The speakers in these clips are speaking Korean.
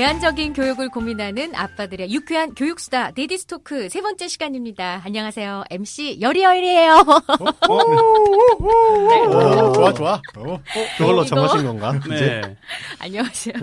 대안적인 교육을 고민하는 아빠들의 유쾌한 교육수다 데디스토크 세 번째 시간입니다. 안녕하세요. MC 여리여리예요. 좋아. 그걸로 정하신 건가? 네. 안녕하세요.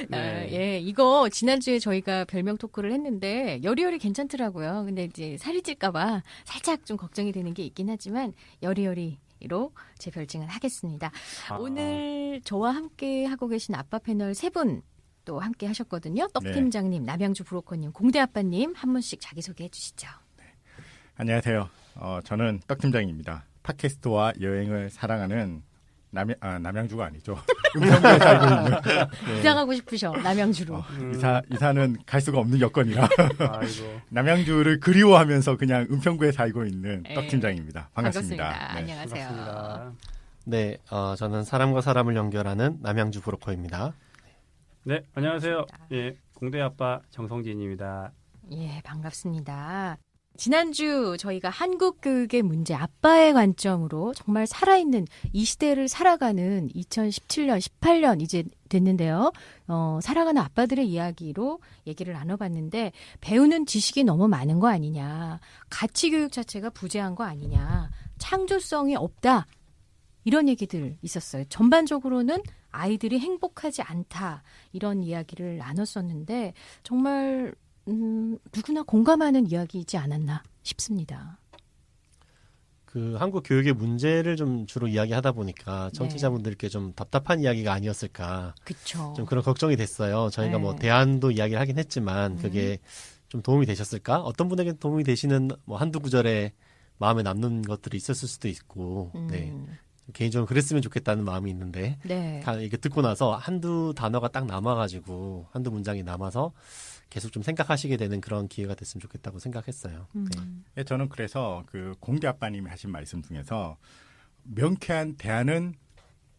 네. 이거 지난주에 저희가 별명 토크를 했는데 여리여리 괜찮더라고요. 근데 이제 살이 찔까봐 살짝 좀 걱정이 되는 게 있긴 하지만 여리여리로 제 별칭을 하겠습니다. 오늘 저와 함께 하고 계신 아빠 패널 세 분 또 함께 하셨거든요. 떡팀장님, 남양주 브로커님, 공대아빠님 한 분씩 자기소개해 주시죠. 네. 안녕하세요. 저는 떡팀장입니다. 팟캐스트와 여행을 사랑하는 남양주가 아니죠. 음성구에 살고 있는. 네. 이사가고 싶으셔, 남양주로. 이사는 갈 수가 없는 여건이라. 남양주를 그리워하면서 그냥 은평구에 살고 있는 떡팀장입니다. 반갑습니다. 네. 안녕하세요. 반갑습니다. 네, 저는 사람과 사람을 연결하는 남양주 브로커입니다. 네, 안녕하세요. 예, 공대 아빠 정성진입니다. 예, 반갑습니다. 지난주 저희가 한국 교육의 문제 아빠의 관점으로 정말 살아있는 이 시대를 살아가는 2017년, 18년 이제 됐는데요. 살아가는 아빠들의 이야기로 얘기를 나눠봤는데 배우는 지식이 너무 많은 거 아니냐. 가치교육 자체가 부재한 거 아니냐. 창조성이 없다. 이런 얘기들 있었어요. 전반적으로는 아이들이 행복하지 않다. 이런 이야기를 나눴었는데 정말 누구나 공감하는 이야기이지 않았나 싶습니다. 그 한국 교육의 문제를 좀 주로 이야기하다 보니까 청취자분들께 좀 답답한 이야기가 아니었을까. 그렇죠. 좀 그런 걱정이 됐어요. 저희가 뭐 대안도 이야기를 하긴 했지만 그게 좀 도움이 되셨을까? 어떤 분에게 도움이 되시는 뭐 한두 구절에 마음에 남는 것들이 있었을 수도 있고, 네. 개인적으로 그랬으면 좋겠다는 마음이 있는데, 이게 듣고 나서 한두 단어가 딱 남아가지고, 한두 문장이 남아서 계속 좀 생각하시게 되는 그런 기회가 됐으면 좋겠다고 생각했어요. 네, 저는 그래서 그 공대 아빠님이 하신 말씀 중에서 명쾌한 대안은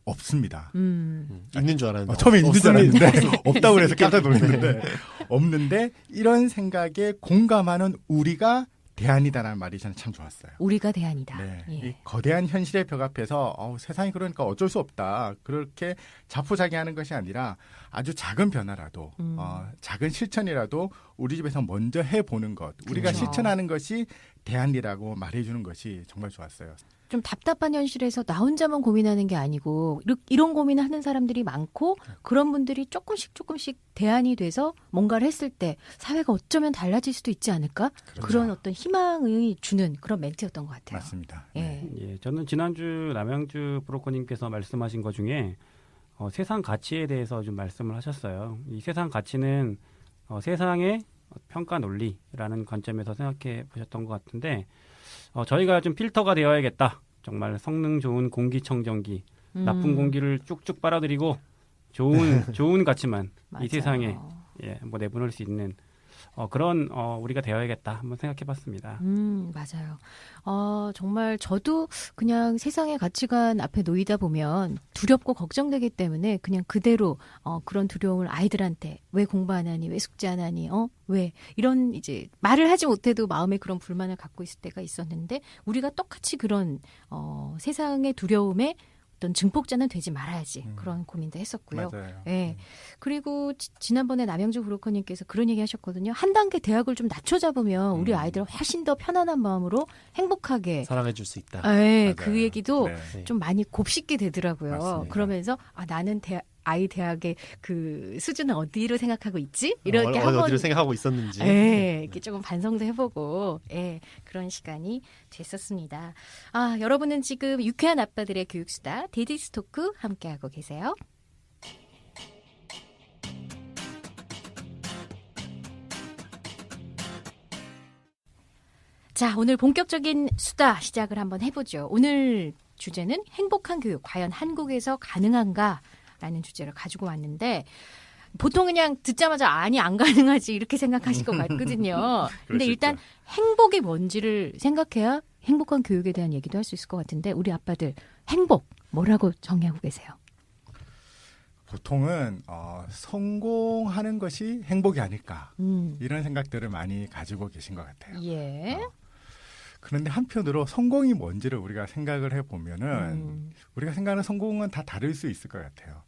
없습니다. 있는 줄 알았는데. 처음에 있는 줄 알았는데, 없다고 그래서 깜짝 놀랐는데, 없는데, 이런 생각에 공감하는 우리가 대안이다라는 말이 저는 참 좋았어요. 우리가 대안이다. 네. 예. 이 거대한 현실의 벽 앞에서 세상이 그러니까 어쩔 수 없다. 그렇게 자포자기하는 것이 아니라 아주 작은 변화라도 작은 실천이라도 우리 집에서 먼저 해보는 것. 우리가 그렇죠. 실천하는 것이 대안이라고 말해주는 것이 정말 좋았어요. 좀 답답한 현실에서 나 혼자만 고민하는 게 아니고 이런 고민을 하는 사람들이 많고 그런 분들이 조금씩 대안이 돼서 뭔가를 했을 때 사회가 어쩌면 달라질 수도 있지 않을까? 그렇죠. 그런 어떤 희망을 주는 그런 멘트였던 것 같아요. 맞습니다. 예. 예, 저는 지난주 남양주 브로커님께서 말씀하신 것 중에 세상 가치에 대해서 좀 말씀을 하셨어요. 이 세상 가치는 세상의 평가 논리라는 관점에서 생각해 보셨던 것 같은데 저희가 좀 필터가 되어야겠다. 정말 성능 좋은 공기청정기, 나쁜 공기를 쭉쭉 빨아들이고 좋은 가치만 이 세상에 뭐 내보낼 수 있는 그런 우리가 되어야겠다. 한번 생각해봤습니다. 맞아요. 정말 저도 그냥 세상의 가치관 앞에 놓이다 보면 두렵고 걱정되기 때문에 그냥 그대로 그런 두려움을 아이들한테 왜 공부 안 하니, 왜 숙제 안 하니, 왜 이런 이제 말을 하지 못해도 마음에 그런 불만을 갖고 있을 때가 있었는데 우리가 똑같이 그런 세상의 두려움에 어떤 증폭자는 되지 말아야지 그런 고민도 했었고요. 맞아요. 네. 그리고 지난번에 남양주 브로커님께서 그런 얘기 하셨거든요. 한 단계 대학을 좀 낮춰 잡으면 우리 아이들 훨씬 더 편안한 마음으로 행복하게 사랑해 줄 수 있다. 네, 그 얘기도 네. 좀 많이 곱씹게 되더라고요. 맞습니다. 그러면서 나는 아이 대학의 그 수준은 어디로 생각하고 있지? 이렇게 한번 어디로 생각하고 있었는지. 이렇게 조금 반성도 해보고 그런 시간이 됐었습니다. 여러분은 지금 유쾌한 아빠들의 교육수다 데디스토크 함께하고 계세요. 자, 오늘 본격적인 수다 시작을 한번 해보죠. 오늘 주제는 행복한 교육, 과연 한국에서 가능한가? 라는 주제를 가지고 왔는데 보통 그냥 듣자마자 아니 안 가능하지 이렇게 생각하실 것 같거든요. 근데 일단 행복이 뭔지를 생각해야 행복한 교육에 대한 얘기도 할 수 있을 것 같은데 우리 아빠들 행복 뭐라고 정의하고 계세요? 보통은 성공하는 것이 행복이 아닐까 이런 생각들을 많이 가지고 계신 것 같아요. 예. 그런데 한편으로 성공이 뭔지를 우리가 생각을 해보면은 우리가 생각하는 성공은 다 다를 수 있을 것 같아요.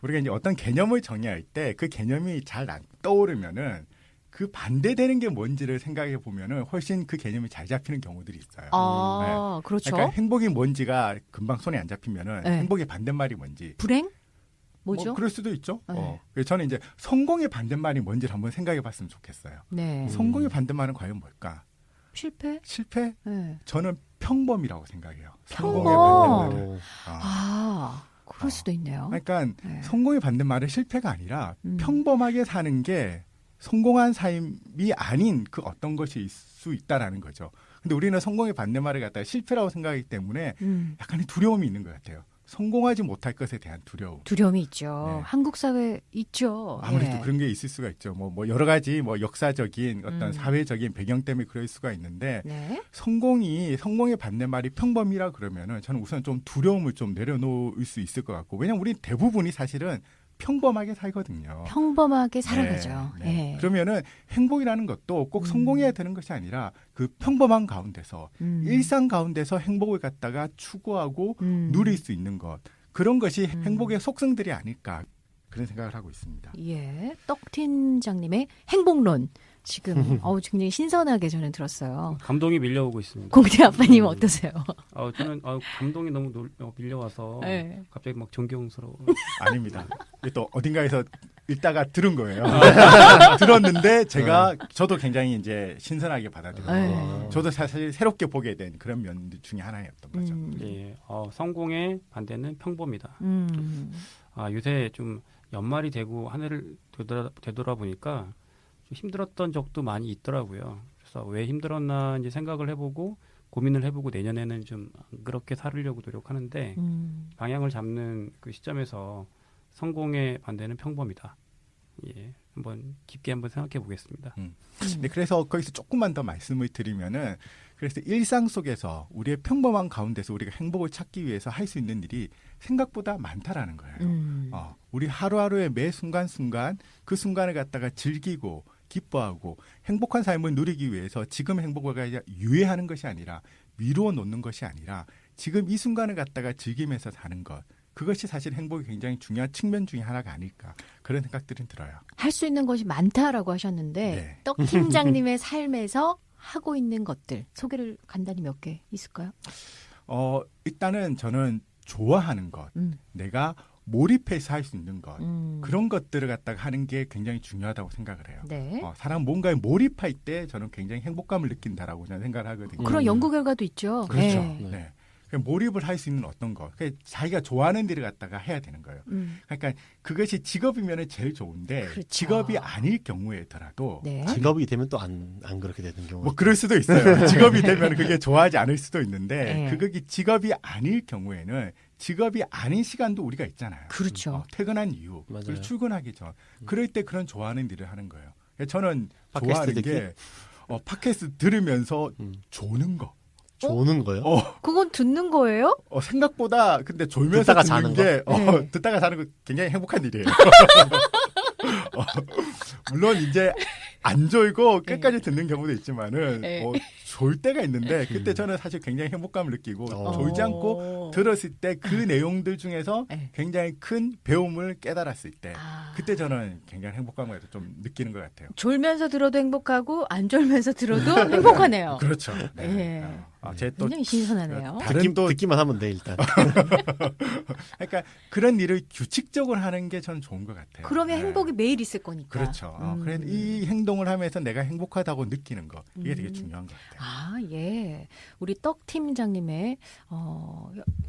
우리가 이제 어떤 개념을 정의할 때 그 개념이 잘 안 떠오르면은 그 반대되는 게 뭔지를 생각해 보면은 훨씬 그 개념이 잘 잡히는 경우들이 있어요. 아, 그렇죠. 그러니까 행복이 뭔지가 금방 손에 안 잡히면은 네. 행복의 반대말이 뭔지. 불행? 뭐죠? 뭐 그럴 수도 있죠. 네. 그래서 저는 이제 성공의 반대말이 뭔지를 한번 생각해 봤으면 좋겠어요. 네. 성공의 반대말은 과연 뭘까? 실패? 실패? 네. 저는 평범이라고 생각해요. 평범. 성공의 반대말은. 그럴 수도 있네요. 그러니까 네. 성공의 반대말은 실패가 아니라 음. 평범하게 사는 게 성공한 삶이 아닌 그 어떤 것이 있을 수 있다라는 거죠. 근데 우리는 성공의 반대말을 갖다가 실패라고 생각하기 때문에 약간의 두려움이 있는 것 같아요. 성공하지 못할 것에 대한 두려움. 두려움이 있죠. 네. 한국 사회 있죠. 아무래도 예. 그런 게 있을 수가 있죠. 뭐 여러 가지 뭐 역사적인 어떤 사회적인 배경 때문에 그럴 수가 있는데 네. 성공의 반대말이 평범이라 그러면은 저는 우선 좀 두려움을 좀 내려놓을 수 있을 것 같고 왜냐면 우리 대부분이 사실은 평범하게 살거든요. 평범하게 살아가죠. 네, 네. 예. 그러면은 행복이라는 것도 꼭 성공해야 되는 것이 아니라 그 평범한 가운데서 일상 가운데서 행복을 갖다가 추구하고 누릴 수 있는 것 그런 것이 행복의 속성들이 아닐까 그런 생각을 하고 있습니다. 예. 떡 팀장님의 행복론. 지금 굉장히 신선하게 저는 들었어요. 감동이 밀려오고 있습니다. 공대 아빠님 어떠세요? 저는 감동이 너무 밀려와서 네. 갑자기 막 존경스러워. 아닙니다. 이게 또 어딘가에서 읽다가 들은 거예요. 들었는데 저도 굉장히 이제 신선하게 받아들였어요. 네. 저도 사실 새롭게 보게 된 그런 면 중에 하나였던 거죠. 예, 성공의 반대는 평범이다. 요새 좀 연말이 되고 한 해를 되돌아보니까 좀 힘들었던 적도 많이 있더라고요. 그래서 왜 힘들었나 이제 생각을 해보고 고민을 해보고 내년에는 좀 안 그렇게 살으려고 노력하는데 방향을 잡는 그 시점에서 성공의 반대는 평범이다. 예, 깊게 한번 생각해 보겠습니다. 네, 그래서 거기서 조금만 더 말씀을 드리면은 그래서 일상 속에서 우리의 평범한 가운데서 우리가 행복을 찾기 위해서 할 수 있는 일이 생각보다 많다라는 거예요. 우리 하루하루의 매 순간순간 그 순간을 갖다가 즐기고 기뻐하고 행복한 삶을 누리기 위해서 지금 행복을 유예하는 것이 아니라 미루어 놓는 것이 아니라 지금 이 순간을 갖다가 즐기면서 사는 것 그것이 사실 행복이 굉장히 중요한 측면 중에 하나가 아닐까 그런 생각들은 들어요. 할 수 있는 것이 많다라고 하셨는데 네. 떡 팀장님의 삶에서 하고 있는 것들 소개를 간단히 몇 개 있을까요? 일단은 저는 좋아하는 것, 내가 몰입해서 할 수 있는 것 그런 것들을 갖다가 하는 게 굉장히 중요하다고 생각을 해요. 네. 사람 뭔가에 몰입할 때 저는 굉장히 행복감을 느낀다라고 저는 생각을 하거든요. 그런 연구 결과도 있죠. 그렇죠. 네. 네. 몰입을 할 수 있는 어떤 것, 자기가 좋아하는 일을 갖다가 해야 되는 거예요. 그러니까 그것이 직업이면 제일 좋은데 그렇죠. 직업이 아닐 경우에더라도 네. 직업이 되면 또 안 그렇게 되는 경우. 뭐 그럴 수도 있어요. 직업이 되면 그게 좋아하지 않을 수도 있는데 네. 그게 직업이 아닐 경우에는 직업이 아닌 시간도 우리가 있잖아요. 그렇죠. 퇴근한 이후 맞아요. 그리고 출근하기 전 그럴 때 그런 좋아하는 일을 하는 거예요. 저는 팟캐스트 좋아하는 듣기? 게 팟캐스트 들으면서 조는 거. 조는 거요? 그건 듣는 거예요? 생각보다 근데 졸면서 듣다가 듣는 자는 게 네. 듣다가 자는 거 굉장히 행복한 일이에요. 물론 이제 안 졸고 끝까지 듣는 경우도 있지만은 네. 졸 때가 있는데 그때 저는 사실 굉장히 행복감을 느끼고 졸지 않고 오. 들었을 때 그 내용들 중에서 네. 굉장히 큰 배움을 깨달았을 때 아. 그때 저는 굉장히 행복감을 좀 느끼는 것 같아요. 졸면서 들어도 행복하고 안 졸면서 들어도 행복하네요. 그렇죠. 네. 제또 굉장히 신선하네요. 다른 또 듣기만 하면 돼 일단. 그러니까 그런 일을 규칙적으로 하는 게 저는 좋은 것 같아요. 그러면 네. 행복이 매일 있을 거니까. 그렇죠. 그래서 이 행동을 하면서 내가 행복하다고 느끼는 거 이게 되게 중요한 것 같아요. 아, 예. 우리 떡 팀장님의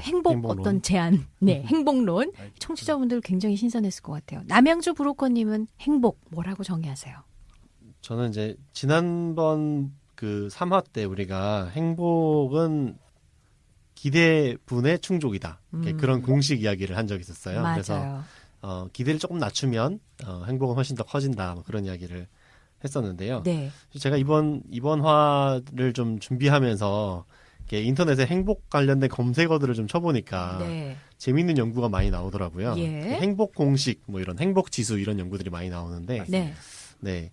행복 행복론. 어떤 제안, 네, 행복론. 청취자분들 굉장히 신선했을 것 같아요. 남양주 브로커님은 행복 뭐라고 정의하세요? 저는 이제 지난번 그 3화 때 우리가 행복은 기대분의 충족이다. 그런 공식 이야기를 한 적이 있었어요. 맞아요. 그래서 기대를 조금 낮추면 행복은 훨씬 더 커진다. 뭐 그런 이야기를 했었는데요. 네. 제가 이번 화를 좀 준비하면서 이렇게 인터넷에 행복 관련된 검색어들을 좀 쳐보니까 네. 재미있는 연구가 많이 나오더라고요. 예. 행복 공식, 뭐 이런 행복 지수 이런 연구들이 많이 나오는데, 네. 네.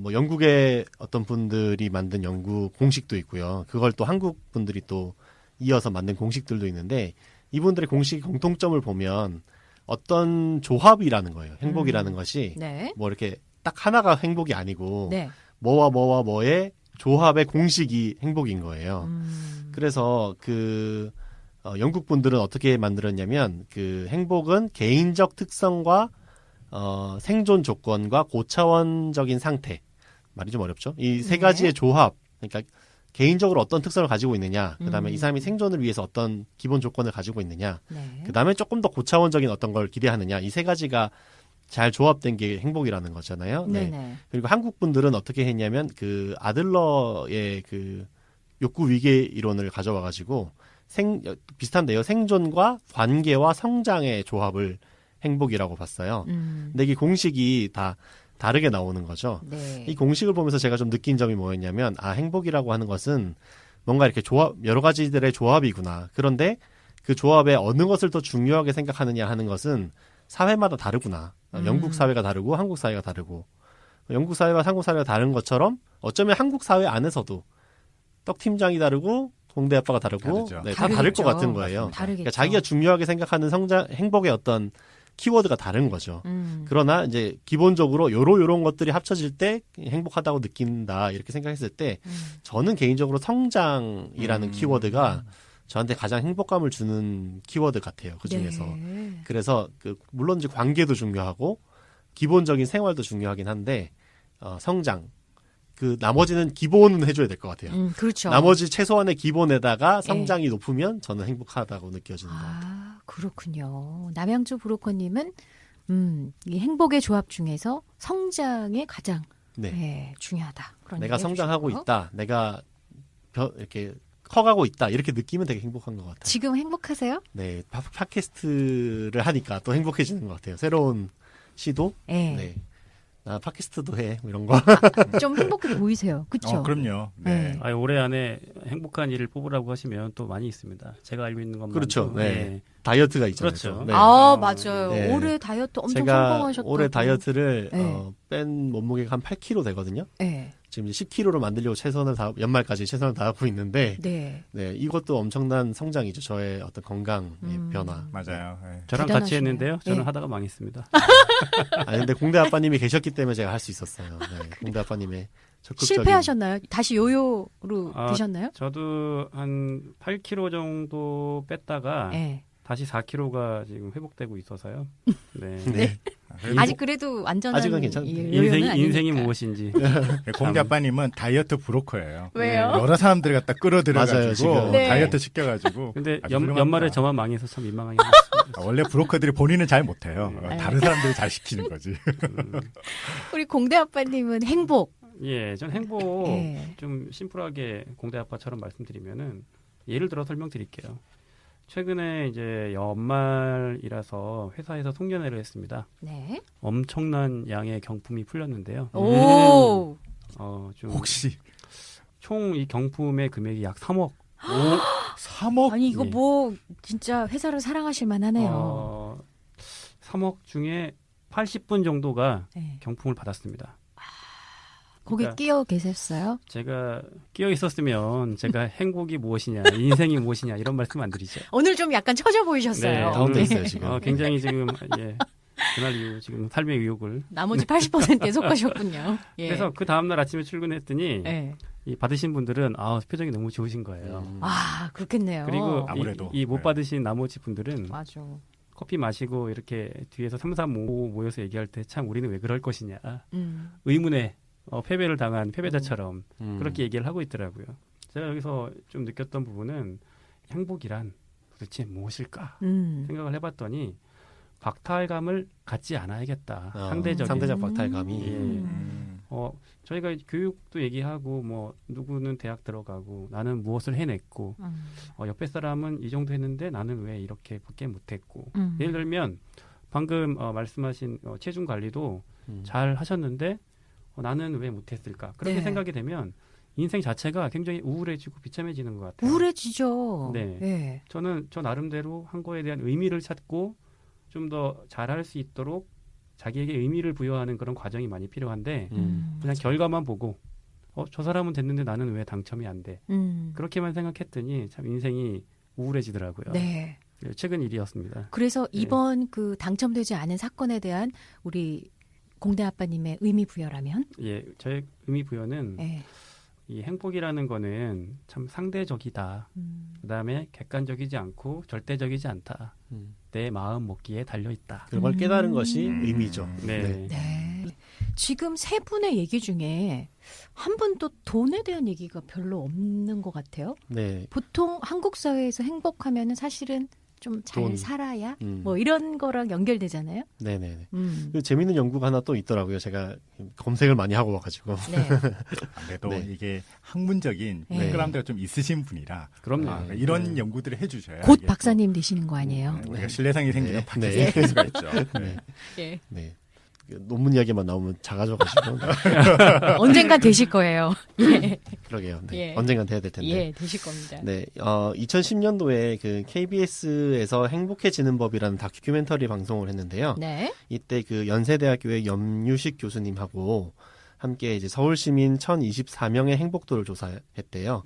뭐 영국의 어떤 분들이 만든 연구 공식도 있고요. 그걸 또 한국 분들이 또 이어서 만든 공식들도 있는데, 이분들의 공식 공통점을 보면, 어떤 조합이라는 거예요. 행복이라는 것이 네. 뭐 이렇게 딱 하나가 행복이 아니고 네. 뭐와 뭐와 뭐의 조합의 공식이 행복인 거예요. 그래서 영국 분들은 어떻게 만들었냐면 그 행복은 개인적 특성과 생존 조건과 고차원적인 상태. 말이 좀 어렵죠? 이 세 네. 가지의 조합. 그러니까 개인적으로 어떤 특성을 가지고 있느냐, 그다음에 이 사람이 생존을 위해서 어떤 기본 조건을 가지고 있느냐, 네. 그다음에 조금 더 고차원적인 어떤 걸 기대하느냐, 이 세 가지가 잘 조합된 게 행복이라는 거잖아요. 네. 네네. 그리고 한국 분들은 어떻게 했냐면 그 아들러의 그 욕구 위계 이론을 가져와 가지고 비슷한데요. 생존과 관계와 성장의 조합을 행복이라고 봤어요. 근데 이게 공식이 다 다르게 나오는 거죠. 네. 이 공식을 보면서 제가 좀 느낀 점이 뭐였냐면, 행복이라고 하는 것은 뭔가 이렇게 여러 가지들의 조합이구나. 그런데 그 조합에 어느 것을 더 중요하게 생각하느냐 하는 것은 사회마다 다르구나. 영국 사회가 다르고 한국 사회가 다르고, 영국 사회와 한국 사회가 다른 것처럼 어쩌면 한국 사회 안에서도 떡 팀장이 다르고 공대 아빠가 다르고 다르죠. 네, 다 다를 것 다르겠죠. 같은 거예요. 다르겠죠. 그러니까 자기가 중요하게 생각하는 행복의 어떤 키워드가 다른 거죠. 그러나 이제 기본적으로 요런 것들이 합쳐질 때 행복하다고 느낀다 이렇게 생각했을 때 저는 개인적으로 성장이라는 키워드가 저한테 가장 행복감을 주는 키워드 같아요. 그 중에서. 네. 그래서 물론 이제 관계도 중요하고 기본적인 생활도 중요하긴 한데 성장. 나머지는 기본은 해줘야 될 것 같아요. 그렇죠. 나머지 최소한의 기본에다가 성장이 높으면 저는 행복하다고 느껴지는 것 같아요. 그렇군요. 남양주 브로커님은 이 행복의 조합 중에서 성장이 가장 네. 중요하다. 그런 내가 얘기 성장하고 해주셨고요. 있다. 내가 이렇게 커가고 있다. 이렇게 느끼면 되게 행복한 것 같아요. 지금 행복하세요? 네, 팟캐스트를 하니까 또 행복해지는 것 같아요. 새로운 시도. 네. 네. 나 팟캐스트도 해. 뭐 이런 거. 좀 행복해 보이세요. 그렇죠? 그럼요. 네. 네. 올해 안에 행복한 일을 뽑으라고 하시면 또 많이 있습니다. 제가 알고 있는 것만. 그렇죠. 네. 다이어트가 있잖아요. 그렇죠. 네. 맞아요. 네. 올해 다이어트 엄청 제가 성공하셨다고. 올해 다이어트를 네. 뺀 몸무게가 한 8kg 되거든요. 네. 지금 이제 10kg로 만들려고 연말까지 최선을 다하고 있는데, 네. 네, 이것도 엄청난 성장이죠. 저의 어떤 건강의 변화. 맞아요. 네. 저랑 대단하시네요. 같이 했는데요. 저는 네. 하다가 망했습니다. 근데 공대 아빠님이 계셨기 때문에 제가 할 수 있었어요. 네, 공대 아빠님의 적극적인. 실패하셨나요? 다시 요요로 드셨나요? 저도 한 8kg 정도 뺐다가 네. 다시 4kg가 지금 회복되고 있어서요. 네. 네. 아직 그래도 안전한 아직은 괜찮- 인생이 무엇인지. 공대 아빠님은 다이어트 브로커예요. 왜요? 여러 사람들 갖다 맞아요, 끌어들여가지고 지금. 네. 다이어트 시켜가지고. 근데 아주 훌륭합니다. 연말에 저만 망해서 참 민망하게 됐습니다. 원래 브로커들이 본인은 잘 못해요. 네. 다른 사람들이 잘 시키는 거지. 우리 공대 아빠님은 행복. 예, 전 행복 예. 좀 심플하게 공대 아빠처럼 말씀드리면은 예를 들어 설명드릴게요. 최근에 이제 연말이라서 회사에서 송년회를 했습니다. 네. 엄청난 양의 경품이 풀렸는데요. 오. 좀 혹시 총 이 경품의 금액이 약 3억. 3억? 아니 이거 예. 뭐 진짜 회사를 사랑하실 만하네요. 3억 중에 80분 정도가 네. 경품을 받았습니다. 거기 그러니까 끼어 계셨어요? 제가 끼어 있었으면 제가 행복이 무엇이냐, 인생이 무엇이냐 이런 말씀 안 드리죠. 오늘 좀 약간 처져 보이셨어요. 다운돼 오늘, 있어요, 지금. 굉장히 지금 그날 이후 지금 삶의 의욕을. 나머지 80%에 속하셨군요. 예. 그래서 그 다음날 아침에 출근했더니 예. 이 받으신 분들은 표정이 너무 좋으신 거예요. 그렇겠네요. 그리고 아무래도. 이 못 네. 받으신 나머지 분들은 맞아. 커피 마시고 이렇게 뒤에서 3, 4, 5 모여서 얘기할 때 참 우리는 왜 그럴 것이냐. 음. 의문에 패배를 당한 패배자처럼 음. 그렇게 얘기를 하고 있더라고요. 제가 여기서 좀 느꼈던 부분은 행복이란 도대체 무엇일까 생각을 해봤더니 박탈감을 갖지 않아야겠다. 상대적인. 상대적 박탈감이. 예. 저희가 교육도 얘기하고 뭐 누구는 대학 들어가고 나는 무엇을 해냈고 옆에 사람은 이 정도 했는데 나는 왜 이렇게밖에 못했고 예를 들면 방금 말씀하신 체중 관리도 잘 하셨는데 나는 왜 못했을까 그렇게 네. 생각이 되면 인생 자체가 굉장히 우울해지고 비참해지는 것 같아요. 우울해지죠. 네. 예. 저는 저 나름대로 한 거에 대한 의미를 찾고 좀 더 잘할 수 있도록 자기에게 의미를 부여하는 그런 과정이 많이 필요한데 그냥 결과만 보고 저 사람은 됐는데 나는 왜 당첨이 안 돼? 그렇게만 생각했더니 참 인생이 우울해지더라고요. 네. 네, 최근 일이었습니다. 그래서 이번 그 당첨되지 않은 사건에 대한 우리 공대 아빠님의 의미 부여라면? 예, 저의 의미 부여는 네. 이 행복이라는 거는 참 상대적이다. 그다음에 객관적이지 않고 절대적이지 않다. 내 마음 먹기에 달려 있다. 그걸 깨달은 것이 의미죠. 네. 네. 지금 세 분의 얘기 중에 한 분도 돈에 대한 얘기가 별로 없는 것 같아요. 네. 보통 한국 사회에서 행복하면은 사실은 좀 잘 돈. 살아야 뭐 이런 거랑 연결되잖아요. 네네. 재미있는 연구가 하나 또 있더라고요. 제가 검색을 많이 하고 와가지고. 네. 아무래도 네. 이게 학문적인 네. 백그라운드가 좀 있으신 분이라 그럼요. 이런 연구들을 해주셔야 곧 이게 박사님 되시는 거 또, 아니에요? 우리가 신뢰성이 생기면 네. 박사님 네. 될 수가 있죠. 네. 예. 네. 논문 이야기만 나오면 작아져가지고. 언젠간 되실 거예요. 예. 그러게요. 네. 예. 언젠간 돼야 될 텐데. 예, 되실 겁니다. 네, 2010년도에 그 KBS에서 행복해지는 법이라는 다큐멘터리 방송을 했는데요. 네. 이때 그 연세대학교의 염유식 교수님하고 함께 이제 서울 시민 1,024명의 행복도를 조사했대요.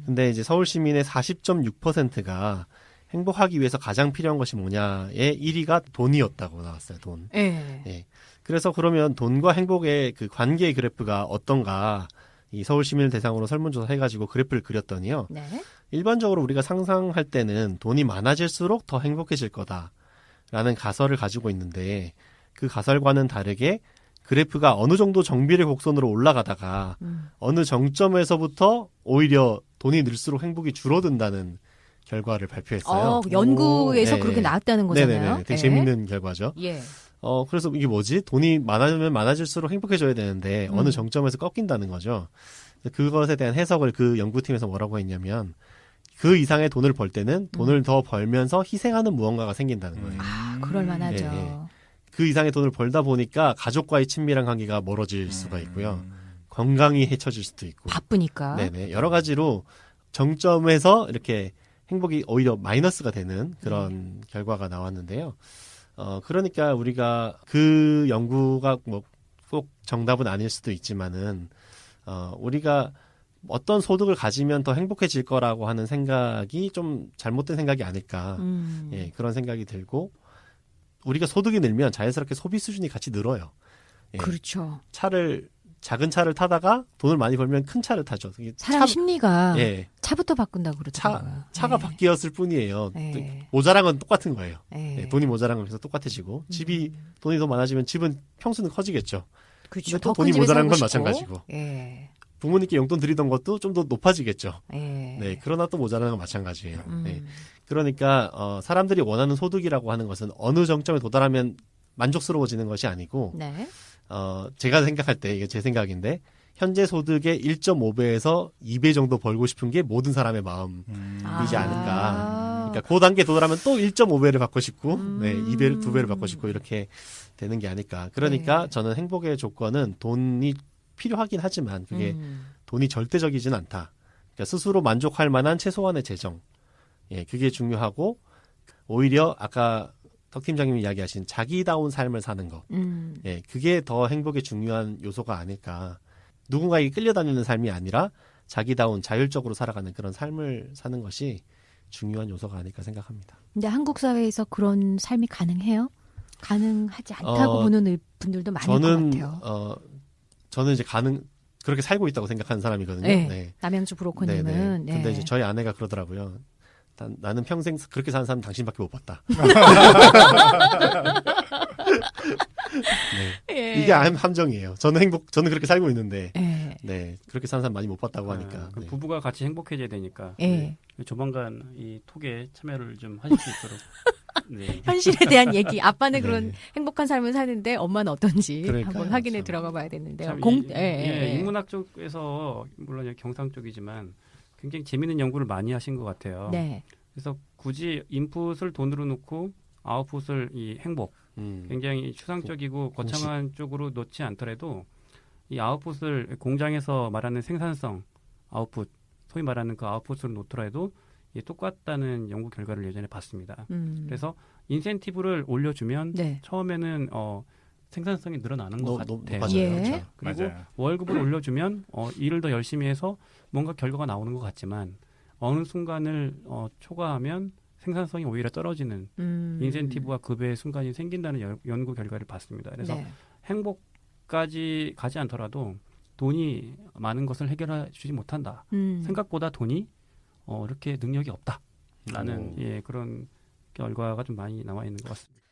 근데 이제 서울 시민의 40.6%가 행복하기 위해서 가장 필요한 것이 뭐냐의 1위가 돈이었다고 나왔어요. 돈. 예. 예. 그래서 그러면 돈과 행복의 그 관계의 그래프가 어떤가 이 서울 시민을 대상으로 설문조사 해가지고 그래프를 그렸더니요. 네. 일반적으로 우리가 상상할 때는 돈이 많아질수록 더 행복해질 거다라는 가설을 가지고 있는데 그 가설과는 다르게 그래프가 어느 정도 정비례 곡선으로 올라가다가 어느 정점에서부터 오히려 돈이 늘수록 행복이 줄어든다는 결과를 발표했어요. 연구에서 네. 그렇게 나왔다는 거잖아요. 네네네. 되게 예. 재밌는 결과죠. 예. 그래서 이게 뭐지? 돈이 많아지면 많아질수록 행복해져야 되는데 어느 정점에서 꺾인다는 거죠. 그것에 대한 해석을 그 연구팀에서 뭐라고 했냐면 그 이상의 돈을 벌 때는 돈을 더 벌면서 희생하는 무언가가 생긴다는 거예요. 그럴 만하죠. 예, 예. 그 이상의 돈을 벌다 보니까 가족과의 친밀한 관계가 멀어질 수가 있고요. 건강이 해쳐질 수도 있고. 바쁘니까. 네네. 여러 가지로 정점에서 이렇게 행복이 오히려 마이너스가 되는 그런 결과가 나왔는데요. 그러니까 우리가 그 연구가 뭐 꼭 정답은 아닐 수도 있지만은, 우리가 어떤 소득을 가지면 더 행복해질 거라고 하는 생각이 좀 잘못된 생각이 아닐까. 예, 그런 생각이 들고, 우리가 소득이 늘면 자연스럽게 소비 수준이 같이 늘어요. 예, 그렇죠. 작은 차를 타다가 돈을 많이 벌면 큰 차를 타죠. 사람 심리가 예, 차부터 바꾼다고 그러더라고요. 차가 예. 바뀌었을 뿐이에요. 예. 모자란 건 똑같은 거예요. 예. 예, 돈이 모자란 건 그래서 똑같아지고 돈이 더 많아지면 집은 평수는 커지겠죠. 그렇죠. 근데 또 더 돈이 큰 집에 모자란 건 살고 싶고. 마찬가지고. 예. 부모님께 용돈 드리던 것도 좀 더 높아지겠죠. 예. 네, 그러나 또 모자라는 건 마찬가지예요. 네. 그러니까 사람들이 원하는 소득이라고 하는 것은 어느 정점에 도달하면 만족스러워지는 것이 아니고 네. 제가 생각할 때 이게 제 생각인데 현재 소득의 1.5배에서 2배 정도 벌고 싶은 게 모든 사람의 마음이지 않을까. 그러니까 그 단계에 도달하면 또 1.5배를 받고 싶고, 네, 2배를, 2배를 받고 싶고 이렇게 되는 게 아닐까. 그러니까 네. 저는 행복의 조건은 돈이 필요하긴 하지만 그게 돈이 절대적이진 않다. 그러니까 스스로 만족할 만한 최소한의 재정. 예, 그게 중요하고 오히려 아까 덕 팀장님이 이야기하신 자기다운 삶을 사는 것. 예, 그게 더 행복의 중요한 요소가 아닐까. 누군가에게 끌려다니는 삶이 아니라 자기다운 자율적으로 살아가는 그런 삶을 사는 것이 중요한 요소가 아닐까 생각합니다. 근데 한국 사회에서 그런 삶이 가능해요? 가능하지 않다고 보는 분들도 많을 것 같아요. 저는 이제 그렇게 살고 있다고 생각하는 사람이거든요. 네. 네. 남양주 브로커님은. 네. 근데 이제 저희 아내가 그러더라고요. 나는 평생 그렇게 사는 사람 당신밖에 못 봤다. 네. 예. 이게 함정이에요. 저는 그렇게 살고 있는데, 예. 네. 그렇게 사는 사람 많이 못 봤다고 하니까. 그 네. 부부가 같이 행복해져야 되니까 예. 조만간 이 톡에 참여를 좀 하실 수 있도록. 네. 현실에 대한 얘기. 아빠는 네. 그런 행복한 삶을 사는데 엄마는 어떤지 그러니까요. 한번 확인해 참. 들어가 봐야 되는데요. 참 예. 인문학 쪽에서 물론 경상 쪽이지만 굉장히 재미있는 연구를 많이 하신 것 같아요. 네. 그래서 굳이 인풋을 돈으로 놓고 아웃풋을 이 행복, 굉장히 추상적이고 거창한 쪽으로 놓지 않더라도 이 아웃풋을 공장에서 말하는 생산성 아웃풋, 소위 말하는 그 아웃풋을 놓더라도 똑같다는 연구 결과를 예전에 봤습니다. 그래서 인센티브를 올려주면 네. 처음에는 생산성이 늘어나는 것 같아요. 높아져요. 예. 그렇죠. 그리고 맞아요. 월급을 올려주면 일을 더 열심히 해서 뭔가 결과가 나오는 것 같지만 어느 순간을 초과하면 생산성이 오히려 떨어지는 인센티브와 급여의 순간이 생긴다는 연구 결과를 봤습니다. 그래서 네. 행복까지 가지 않더라도 돈이 많은 것을 해결해 주지 못한다. 생각보다 돈이 이렇게 능력이 없다라는 그런 결과가 좀 많이 나와 있는 것 같습니다.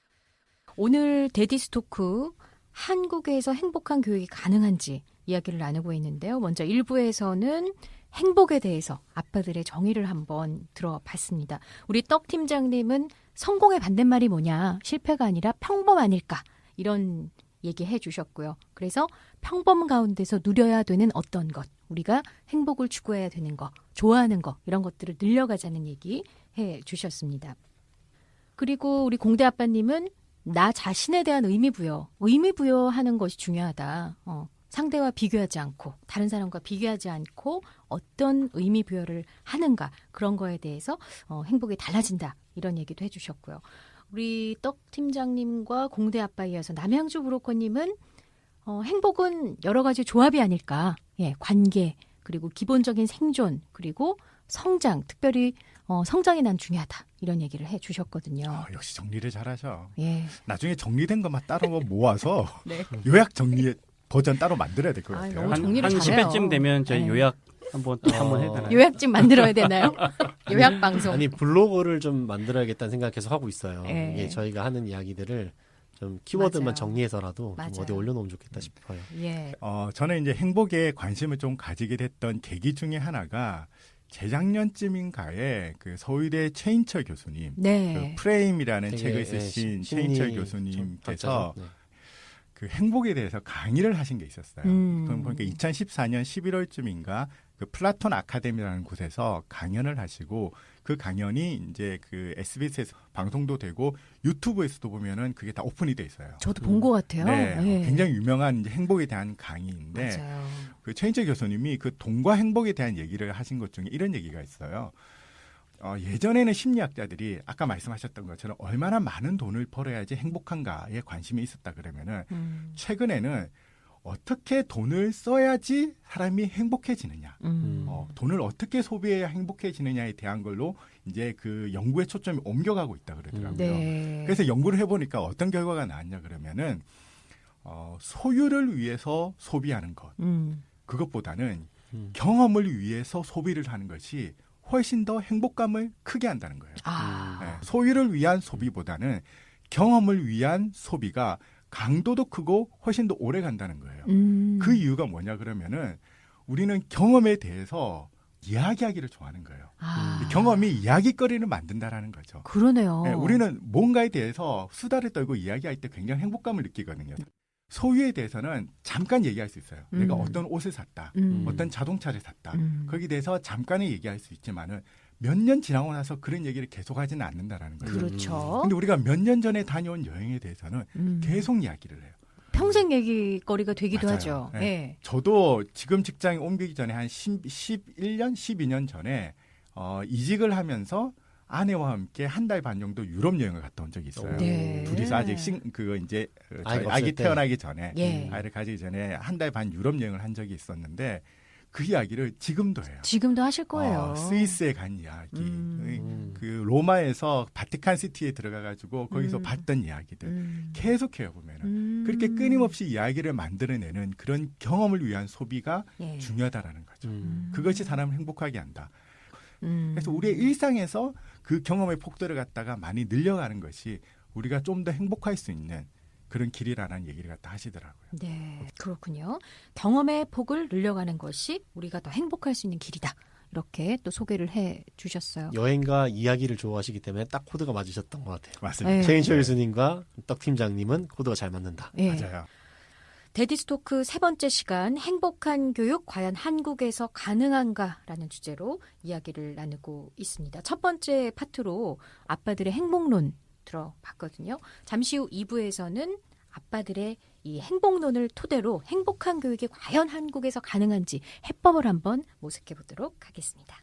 오늘 데디스 토크 한국에서 행복한 교육이 가능한지 이야기를 나누고 있는데요. 먼저 1부에서는 행복에 대해서 아빠들의 정의를 한번 들어봤습니다. 우리 떡 팀장님은 성공의 반대말이 뭐냐? 실패가 아니라 평범 아닐까? 이런 얘기해 주셨고요. 그래서 평범 가운데서 누려야 되는 어떤 것, 우리가 행복을 추구해야 되는 것, 좋아하는 것, 이런 것들을 늘려가자는 얘기 해 주셨습니다. 그리고 우리 공대 아빠님은 나 자신에 대한 의미부여하는 것이 중요하다. 상대와 비교하지 않고 다른 사람과 비교하지 않고 어떤 의미부여를 하는가 그런 거에 대해서 행복이 달라진다 이런 얘기도 해주셨고요. 우리 떡 팀장님과 공대 아빠에 이어서 남양주 브로커님은 행복은 여러 가지 조합이 아닐까. 예, 관계 그리고 기본적인 생존 그리고 성장 특별히 성장이 난 중요하다 이런 얘기를 해주셨거든요. 역시 정리를 잘하셔. 예. 나중에 정리된 것만 따로 모아서 네. 요약 정리 버전 따로 만들어야 될 것 같아요. 너무 정리를 한 잘해요. 10회쯤 되면 저희 네. 요약 한번 해야 되나요? 요약집 만들어야 되나요? 요약 방송. 아니 블로그를 좀 만들어야겠다는 생각 계속 하고 있어요. 네. 이게 저희가 하는 이야기들을 좀 키워드만 맞아요. 정리해서라도 맞아요. 좀 어디 올려놓으면 좋겠다 싶어요. 예. 저는 이제 행복에 관심을 좀 가지게 됐던 계기 중에 하나가 재작년쯤인가에 그 서울대 최인철 교수님, 네. 그 프레임이라는 되게, 책을 쓰신 최인철 교수님께서 그 행복에 대해서 강의를 하신 게 있었어요. 그럼 보니까 2014년 11월쯤인가 그 플라톤 아카데미라는 곳에서 강연을 하시고 그 강연이 이제 그 SBS에서 방송도 되고 유튜브에서도 보면은 그게 다 오픈이 돼 있어요. 저도 본 것 같아요. 네, 예. 굉장히 유명한 이제 행복에 대한 강의인데 맞아요. 그 최인철 교수님이 그 돈과 행복에 대한 얘기를 하신 것 중에 이런 얘기가 있어요. 예전에는 심리학자들이 아까 말씀하셨던 것처럼 얼마나 많은 돈을 벌어야지 행복한가에 관심이 있었다 그러면은 최근에는 어떻게 돈을 써야지 사람이 행복해지느냐, 돈을 어떻게 소비해야 행복해지느냐에 대한 걸로 이제 그 연구의 초점이 옮겨가고 있다 그러더라고요. 네. 그래서 연구를 해보니까 어떤 결과가 나왔냐 그러면은 소유를 위해서 소비하는 것, 그것보다는 경험을 위해서 소비를 하는 것이 훨씬 더 행복감을 크게 한다는 거예요. 네, 소유를 위한 소비보다는 경험을 위한 소비가 강도도 크고 훨씬 더 오래 간다는 거예요. 그 이유가 뭐냐 그러면은 우리는 경험에 대해서 이야기하기를 좋아하는 거예요. 경험이 이야기거리를 만든다라는 거죠. 그러네요. 네, 우리는 뭔가에 대해서 수다를 떨고 이야기할 때 굉장히 행복감을 느끼거든요. 소유에 대해서는 잠깐 얘기할 수 있어요. 내가 어떤 옷을 샀다, 어떤 자동차를 샀다. 거기에 대해서 잠깐은 얘기할 수 있지만은 몇 년 지나고 나서 그런 얘기를 계속하지는 않는다라는 거죠. 그렇죠. 근데 우리가 몇 년 전에 다녀온 여행에 대해서는 계속 이야기를 해요. 평생 얘기거리가 되기도 맞아요. 하죠. 네. 네. 저도 지금 직장에 옮기기 전에 한 11년, 12년 전에 이직을 하면서 아내와 함께 한 달 반 정도 유럽 여행을 갔다 온 적이 있어요. 네. 둘이서 아직 이제 아이가 아기 없을 때. 태어나기 전에 예. 아이를 가지기 전에 한 달 반 유럽 여행을 한 적이 있었는데 그 이야기를 지금도 해요. 지금도 하실 거예요. 스위스에 간 이야기, 그 로마에서 바티칸 시티에 들어가가지고 거기서 봤던 이야기들 계속해요 보면은 그렇게 끊임없이 이야기를 만들어내는 그런 경험을 위한 소비가 예. 중요하다라는 거죠. 그것이 사람을 행복하게 한다. 그래서 우리의 일상에서 그 경험의 폭도를 갖다가 많이 늘려가는 것이 우리가 좀 더 행복할 수 있는 그런 길이라는 얘기를 갖다 하시더라고요. 네, 그렇군요. 경험의 폭을 늘려가는 것이 우리가 더 행복할 수 있는 길이다. 이렇게 또 소개를 해 주셨어요. 여행과 이야기를 좋아하시기 때문에 딱 코드가 맞으셨던 것 같아요. 맞습니다. 네. 최인철 교수님과 떡 팀장님은 코드가 잘 맞는다. 예. 맞아요. 데디스토크 세 번째 시간 행복한 교육 과연 한국에서 가능한가라는 주제로 이야기를 나누고 있습니다. 첫 번째 파트로 아빠들의 행복론 들어봤거든요. 잠시 후 2부에서는 아빠들의 이 행복론을 토대로 행복한 교육이 과연 한국에서 가능한지 해법을 한번 모색해 보도록 하겠습니다.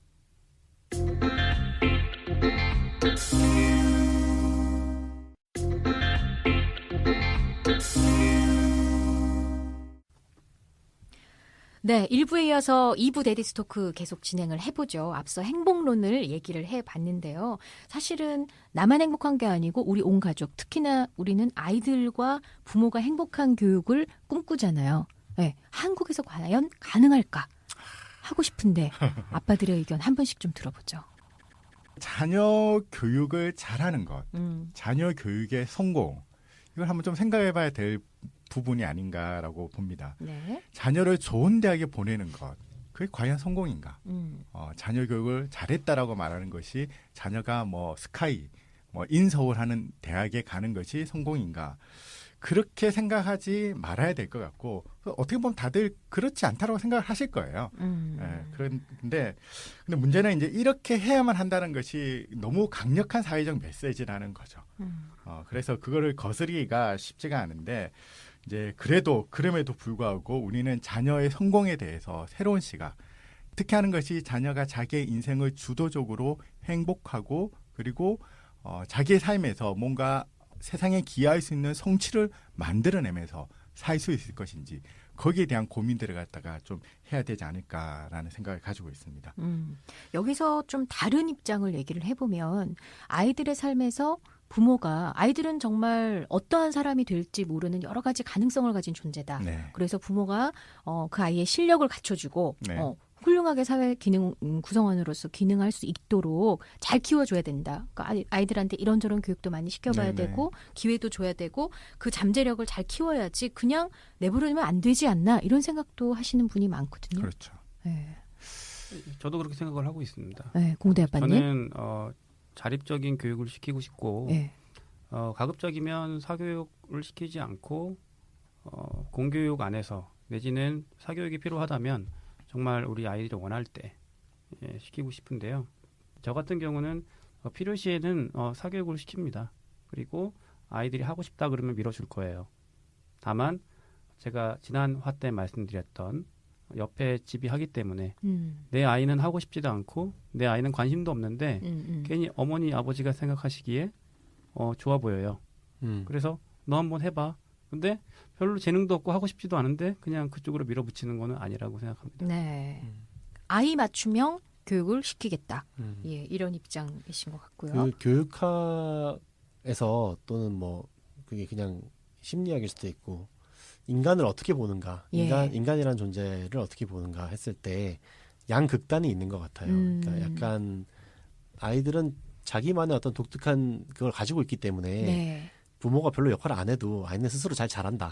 네, 1부에 이어서 2부 데디스 토크 계속 진행을 해보죠. 앞서 행복론을 얘기를 해봤는데요. 사실은 나만 행복한 게 아니고 우리 온 가족, 특히나 우리는 아이들과 부모가 행복한 교육을 꿈꾸잖아요. 네, 한국에서 과연 가능할까? 하고 싶은데 아빠들의 의견 한 번씩 좀 들어보죠. 자녀 교육을 잘하는 것, 자녀 교육의 성공, 이걸 한번 좀 생각해봐야 될 부분이 아닌가라고 봅니다. 네. 자녀를 좋은 대학에 보내는 것, 그게 과연 성공인가? 자녀 교육을 잘했다라고 말하는 것이 자녀가 뭐 스카이, 뭐 인서울하는 대학에 가는 것이 성공인가? 그렇게 생각하지 말아야 될 것 같고, 어떻게 보면 다들 그렇지 않다라고 생각을 하실 거예요. 그런데 문제는 이제 이렇게 해야만 한다는 것이 너무 강력한 사회적 메시지라는 거죠. 그래서 그거를 거스르기가 쉽지가 않은데, 이제 그럼에도 불구하고 우리는 자녀의 성공에 대해서 새로운 시각, 특히 하는 것이 자녀가 자기의 인생을 주도적으로 행복하고 그리고 자기의 삶에서 뭔가 세상에 기여할 수 있는 성취를 만들어내면서 살 수 있을 것인지 거기에 대한 고민들을 갖다가 좀 해야 되지 않을까라는 생각을 가지고 있습니다. 여기서 좀 다른 입장을 얘기를 해보면 아이들의 삶에서 부모가 아이들은 정말 어떠한 사람이 될지 모르는 여러 가지 가능성을 가진 존재다. 네. 그래서 부모가 그 아이의 실력을 갖춰주고 네. 훌륭하게 사회 기능 구성원으로서 기능할 수 있도록 잘 키워줘야 된다. 그러니까 아이들한테 이런저런 교육도 많이 시켜봐야 네네. 되고 기회도 줘야 되고 그 잠재력을 잘 키워야지 그냥 내버려두면 안 되지 않나 이런 생각도 하시는 분이 많거든요. 그렇죠. 네. 저도 그렇게 생각을 하고 있습니다. 네, 공대 아빠님. 저는 자립적인 교육을 시키고 싶고 네. 가급적이면 사교육을 시키지 않고 공교육 안에서 내지는 사교육이 필요하다면 정말 우리 아이들이 원할 때 시키고 싶은데요. 저 같은 경우는 필요시에는 사교육을 시킵니다. 그리고 아이들이 하고 싶다 그러면 밀어줄 거예요. 다만 제가 지난 화 때 말씀드렸던 옆에 집이 하기 때문에 내 아이는 하고 싶지도 않고 내 아이는 관심도 없는데 괜히 어머니 아버지가 생각하시기에 좋아 보여요. 그래서 너 한번 해봐. 근데 별로 재능도 없고 하고 싶지도 않은데 그냥 그쪽으로 밀어붙이는 거는 아니라고 생각합니다. 네. 아이 맞춤형 교육을 시키겠다. 예, 이런 입장이신 것 같고요. 그 교육학에서 또는 뭐 그게 그냥 심리학일 수도 있고 인간을 어떻게 보는가, 예. 인간이라는 존재를 어떻게 보는가 했을 때 양극단이 있는 것 같아요. 그러니까 약간 아이들은 자기만의 어떤 독특한 그걸 가지고 있기 때문에 네. 부모가 별로 역할을 안 해도 아이는 스스로 잘 자란다.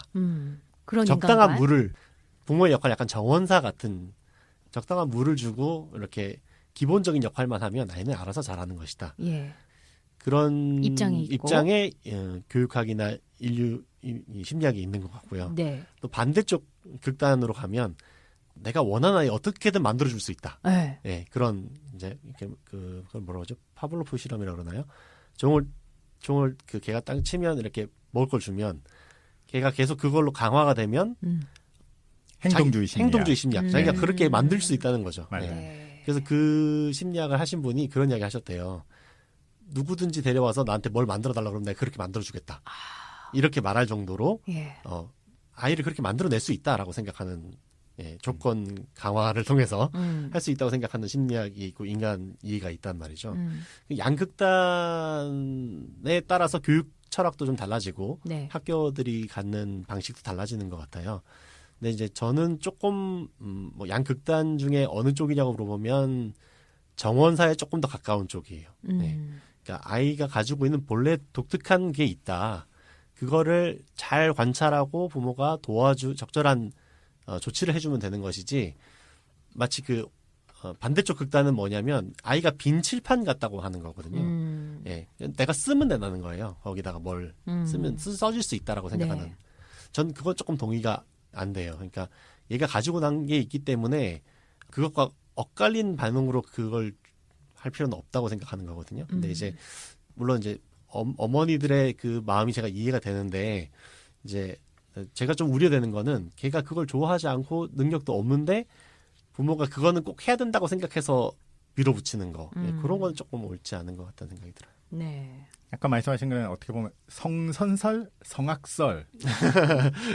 그런 적당한 인간관? 물을 부모의 역할 약간 정원사 같은 적당한 물을 주고 이렇게 기본적인 역할만 하면 아이는 알아서 자라는 것이다. 예. 그런 입장이 있고. 입장에 교육학이나 인류 심리학이 있는 것 같고요. 네. 또 반대쪽 극단으로 가면 내가 원하는 아이 어떻게든 만들어줄 수 있다. 네. 예, 그런 이제 이렇게 그걸 뭐라고 하죠? 파블로프 실험이라고 그러나요? 종을 그 개가 땅 치면 이렇게 먹을 걸 주면 걔가 계속 그걸로 강화가 되면 행동주의 심리학. 행동주의 심리학. 자기가 그렇게 만들 수 있다는 거죠. 맞아요. 네. 그래서 그 심리학을 하신 분이 그런 이야기 하셨대요. 누구든지 데려와서 나한테 뭘 만들어 달라고 그러면 내가 그렇게 만들어 주겠다. 이렇게 말할 정도로 예. 아이를 그렇게 만들어낼 수 있다라고 생각하는 조건 강화를 통해서 할 수 있다고 생각하는 심리학이 있고 인간 이해가 있단 말이죠. 양극단에 따라서 교육 철학도 좀 달라지고 네. 학교들이 갖는 방식도 달라지는 것 같아요. 근데 이제 저는 조금 뭐 양극단 중에 어느 쪽이냐고 물어보면 정원사에 조금 더 가까운 쪽이에요. 네. 그러니까 아이가 가지고 있는 본래 독특한 게 있다. 그거를 잘 관찰하고 부모가 적절한 조치를 해주면 되는 것이지 마치 그 반대쪽 극단은 뭐냐면 아이가 빈 칠판 같다고 하는 거거든요. 예, 내가 쓰면 된다는 거예요. 거기다가 뭘 쓰면 써질 수 있다라고 생각하는. 네. 전 그건 조금 동의가 안 돼요. 그러니까 얘가 가지고 난 게 있기 때문에 그것과 엇갈린 반응으로 그걸 할 필요는 없다고 생각하는 거거든요. 근데 이제 물론 이제 어머니들의 그 마음이 제가 이해가 되는데 이제 제가 좀 우려되는 거는 걔가 그걸 좋아하지 않고 능력도 없는데 부모가 그거는 꼭 해야 된다고 생각해서 밀어붙이는 거. 예, 그런 건 조금 옳지 않은 것 같다는 생각이 들어요. 네. 아까 말씀하신 거는 어떻게 보면 성선설, 성악설.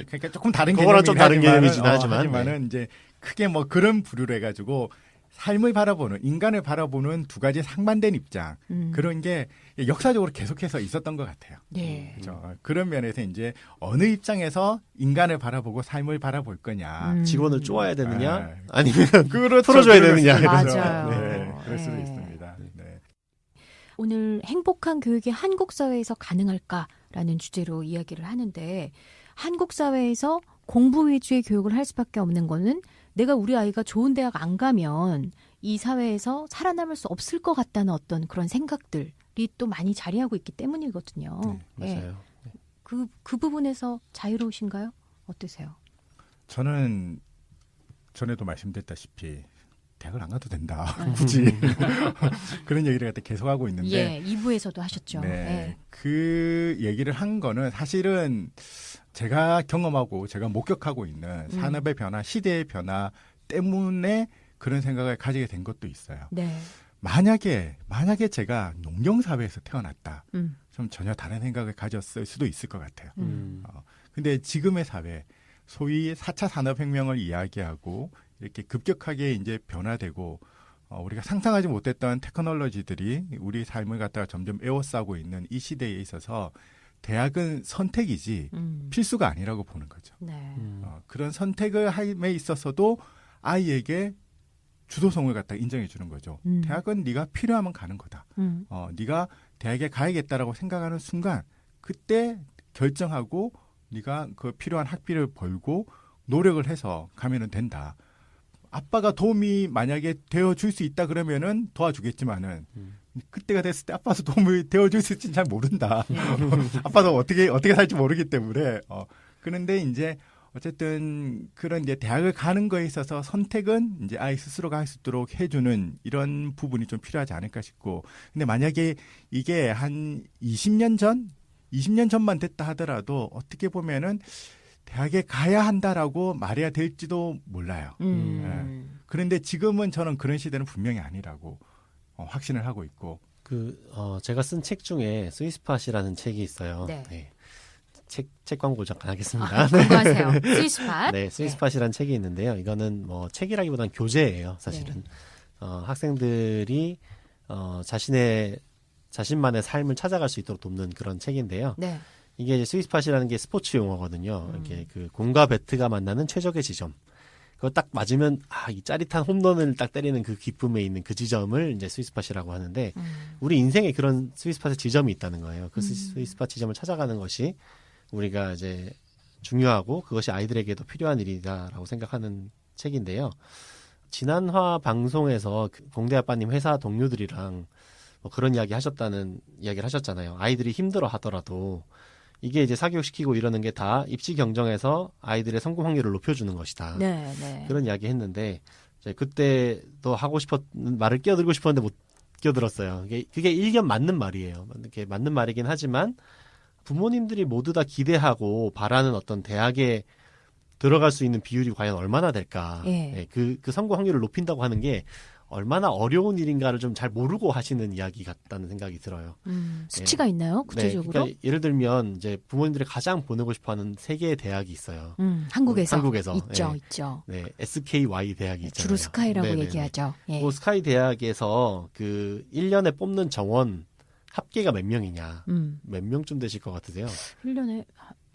그러니까 조금 다른 그거랑 좀 다른 개념이긴 개념이긴 하지만, 하지만은 이제 크게 뭐 그런 부류로 해가지고 삶을 바라보는 인간을 바라보는 두 가지 상반된 입장 그런 게 역사적으로 계속해서 있었던 것 같아요. 네. 그렇죠. 그런 면에서 이제 어느 입장에서 인간을 바라보고 삶을 바라볼 거냐. 직원을 쪼아야 되느냐 네. 아니면 그렇죠. 풀어줘야 되느냐. 맞아요. 네, 그럴 수도 네. 있습니다. 네. 오늘 행복한 교육이 한국 사회에서 가능할까라는 주제로 이야기를 하는데 한국 사회에서 공부 위주의 교육을 할 수밖에 없는 거는 내가 우리 아이가 좋은 대학 안 가면 이 사회에서 살아남을 수 없을 것 같다는 어떤 그런 생각들이 또 많이 자리하고 있기 때문이거든요. 네, 맞아요. 그 부분에서 자유로우신가요? 어떠세요? 저는 전에도 말씀드렸다시피 대학을 안 가도 된다. 굳이 그런 얘기를 갖다 계속하고 있는데 예, 2부에서도 하셨죠. 네, 예. 그 얘기를 한 거는 사실은 제가 경험하고 제가 목격하고 있는 산업의 변화, 시대의 변화 때문에 그런 생각을 가지게 된 것도 있어요. 네. 만약에 제가 농경 사회에서 태어났다. 음. 좀 전혀 다른 생각을 가졌을 수도 있을 것 같아요. 음. 근데 지금의 사회, 소위 4차 산업혁명을 이야기하고 이렇게 급격하게 이제 변화되고 우리가 상상하지 못했던 테크놀로지들이 우리 삶을 갖다가 점점 에워싸고 있는 이 시대에 있어서 대학은 선택이지 필수가 아니라고 보는 거죠. 네. 그런 선택을 함에 있어서도 아이에게 주도성을 갖다 인정해 주는 거죠. 대학은 네가 필요하면 가는 거다. 네가 대학에 가야겠다라고 생각하는 순간 그때 결정하고 네가 그 필요한 학비를 벌고 노력을 해서 가면은 된다. 아빠가 도움이 만약에 되어줄 수 있다 그러면은 도와주겠지만은 그때가 됐을 때 아빠도 도움이 되어줄 수 있을지는 잘 모른다. 아빠도 어떻게 살지 모르기 때문에. 그런데 이제 어쨌든 그런 이제 대학을 가는 거에 있어서 선택은 이제 아이 스스로가 할 수 있도록 해주는 이런 부분이 좀 필요하지 않을까 싶고. 근데 만약에 이게 한 20년 전만 됐다 하더라도 어떻게 보면은 대학에 가야 한다라고 말해야 될지도 몰라요. 그런데 지금은 저는 그런 시대는 분명히 아니라고 확신을 하고 있고. 제가 쓴 책 중에 스위스팟이라는 책이 있어요. 네. 네. 책 광고 잠깐 하겠습니다. 공부하세요. 스위스팟. 네, 스위스팟이라는 책이 있는데요. 이거는 뭐 책이라기보다는 교재예요, 사실은. 학생들이 자신만의 삶을 찾아갈 수 있도록 돕는 그런 책인데요. 네. 이게 이제 스위스팟이라는 게 스포츠 용어거든요. 이게 그 공과 배트가 만나는 최적의 지점. 그거 딱 맞으면 이 짜릿한 홈런을 딱 때리는 그 기쁨에 있는 그 지점을 이제 스위스팟이라고 하는데 우리 인생에 그런 스위스팟의 지점이 있다는 거예요. 그 스위스팟 지점을 찾아가는 것이 우리가 이제 중요하고 그것이 아이들에게도 필요한 일이다라고 생각하는 책인데요. 지난화 방송에서 공대 아빠님 회사 동료들이랑 뭐 그런 이야기를 하셨잖아요. 아이들이 힘들어 하더라도 이게 이제 사교육시키고 이러는 게 다 입시 경정에서 아이들의 성공 확률을 높여주는 것이다. 네, 네. 그런 이야기 했는데 그때도 하고 싶었는 말을 끼어들고 싶었는데 못 끼어들었어요. 그게 일견 맞는 말이에요. 이렇게 맞는 말이긴 하지만 부모님들이 모두 다 기대하고 바라는 어떤 대학에 들어갈 수 있는 비율이 과연 얼마나 될까. 예. 그 성공 확률을 높인다고 하는 게 얼마나 어려운 일인가를 좀 잘 모르고 하시는 이야기 같다는 생각이 들어요. 수치가 있나요? 구체적으로? 네, 그러니까 예를 들면 이제 부모님들이 가장 보내고 싶어하는 세 개의 대학이 있어요. 한국에서 있죠. 있죠. 네, SKY 대학이 있잖아요. 주로 스카이라고 네네네. 얘기하죠. 예. 그 스카이 대학에서 그 1년에 뽑는 정원 합계가 몇 명이냐? 몇 명쯤 되실 것 같으세요? 1년에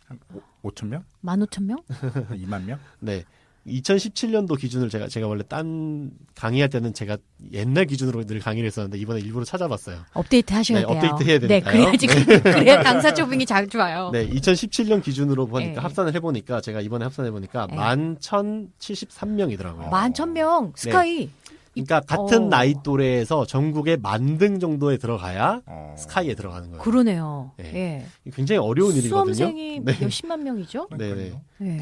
한 5천 명? 15,000명? 2만 명? 네. 2017년도 기준을 제가 원래 딴 강의할 때는 제가 옛날 기준으로 늘 강의를 했었는데 이번에 일부러 찾아봤어요. 업데이트 하셔야 네, 돼요. 업데이트 해야 되니까요. 네, 그래야 강사 초빙이 잘 좋아요. 네, 2017년 기준으로 보니까 네. 합산을 해보니까 제가 이번에 합산해보니까 네. 11,073명이더라고요. 11,000명 스카이. 그러니까 같은 나이 또래에서 전국에 10,000등 정도에 들어가야 스카이에 들어가는 거예요. 그러네요. 네. 예. 굉장히 어려운 일이거든요. 수험생이 네. 몇십만 명이죠? 네네. 네.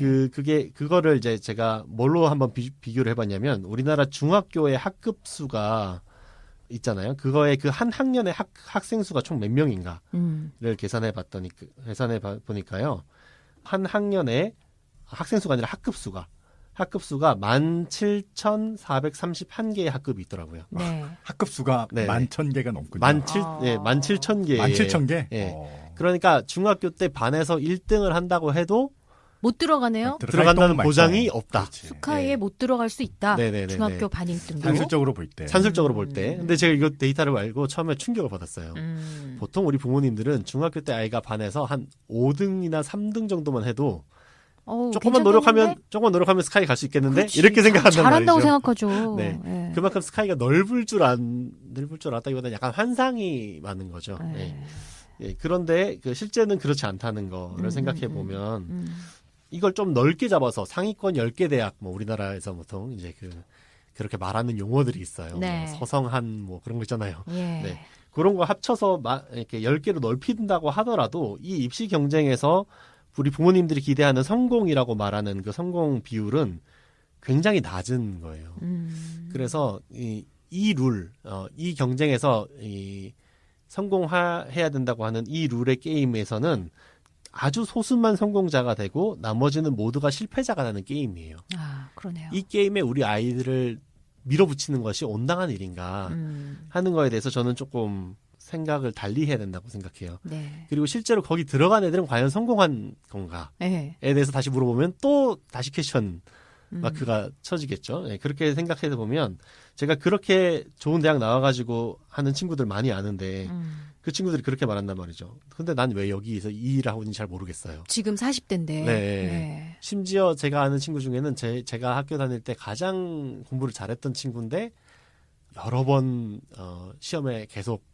그거를 이제 제가 뭘로 한번 비교를 해봤냐면 우리나라 중학교의 학급 수가 있잖아요. 그거에 그 한 학년의 학생 수가 총 몇 명인가를 계산해 보니까요. 한 학년에 학생 수가 아니라 학급 수가 17,431개의 학급이 있더라고요. 네. 학급 수가 네. 11,000개가 넘군요. 17,000개. 17,000개? 예. 그러니까 중학교 때 반에서 1등을 한다고 해도 못 들어가네요. 들어간다는 보장이 없다. 그렇지. 스카이에 네. 못 들어갈 수 있다. 네네네네. 중학교 반입 등록. 산술적으로 볼 때. 산술적으로 볼 때. 근데 제가 이거 데이터를 알고 처음에 충격을 받았어요. 보통 우리 부모님들은 중학교 때 아이가 반에서 한 5등이나 3등 정도만 해도 조금만 노력하면 스카이 갈 수 있겠는데 그렇지. 이렇게 생각한단 잘한다고 말이죠. 생각하죠. 네. 네. 그만큼 스카이가 넓을 줄 알았다기보다는 약간 환상이 많은 거죠. 네. 예, 그런데 실제는 그렇지 않다는 거를 생각해 보면 이걸 좀 넓게 잡아서 상위권 10개 대학 뭐 우리나라에서 보통 이제 그렇게 말하는 용어들이 있어요. 네. 뭐 서성한 뭐 그런 거 있잖아요. 예. 네. 그런 거 합쳐서 이렇게 10개로 넓힌다고 하더라도 이 입시 경쟁에서 우리 부모님들이 기대하는 성공이라고 말하는 그 성공 비율은 굉장히 낮은 거예요. 그래서 이 룰, 이 경쟁에서 성공해야 된다고 하는 이 룰의 게임에서는 아주 소수만 성공자가 되고 나머지는 모두가 실패자가 되는 게임이에요. 아, 그러네요. 이 게임에 우리 아이들을 밀어붙이는 것이 온당한 일인가 하는 거에 대해서 저는 조금 생각을 달리 해야 된다고 생각해요. 네. 그리고 실제로 거기 들어간 애들은 과연 성공한 건가에 네. 대해서 다시 물어보면 또 다시 퀘스천 마크가 쳐지겠죠. 네, 그렇게 생각해서 보면 제가 그렇게 좋은 대학 나와가지고 하는 친구들 많이 아는데 그 친구들이 그렇게 말한단 말이죠. 근데 난 왜 여기서 이 일을 하고 있는지 잘 모르겠어요. 지금 40대인데. 네. 심지어 제가 아는 친구 중에는 제가 학교 다닐 때 가장 공부를 잘했던 친구인데 여러 번 시험에 계속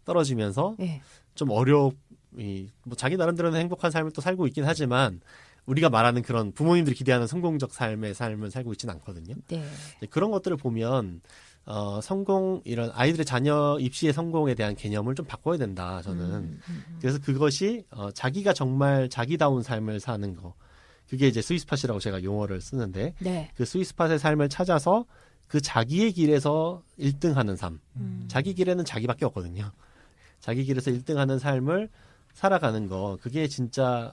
떨어지면서 네. 좀 뭐 자기 나름대로는 행복한 삶을 또 살고 있긴 하지만 우리가 말하는 그런 부모님들이 기대하는 성공적 삶을 살고 있지는 않거든요. 네. 그런 것들을 보면 이런 아이들의 자녀 입시의 성공에 대한 개념을 좀 바꿔야 된다. 저는 그래서 그것이 자기가 정말 자기다운 삶을 사는 거. 그게 이제 스위스팟이라고 제가 용어를 쓰는데 네. 그 스위스팟의 삶을 찾아서 그 자기의 길에서 1등하는 삶. 자기 길에는 자기밖에 없거든요. 자기 길에서 1등하는 삶을 살아가는 거. 그게 진짜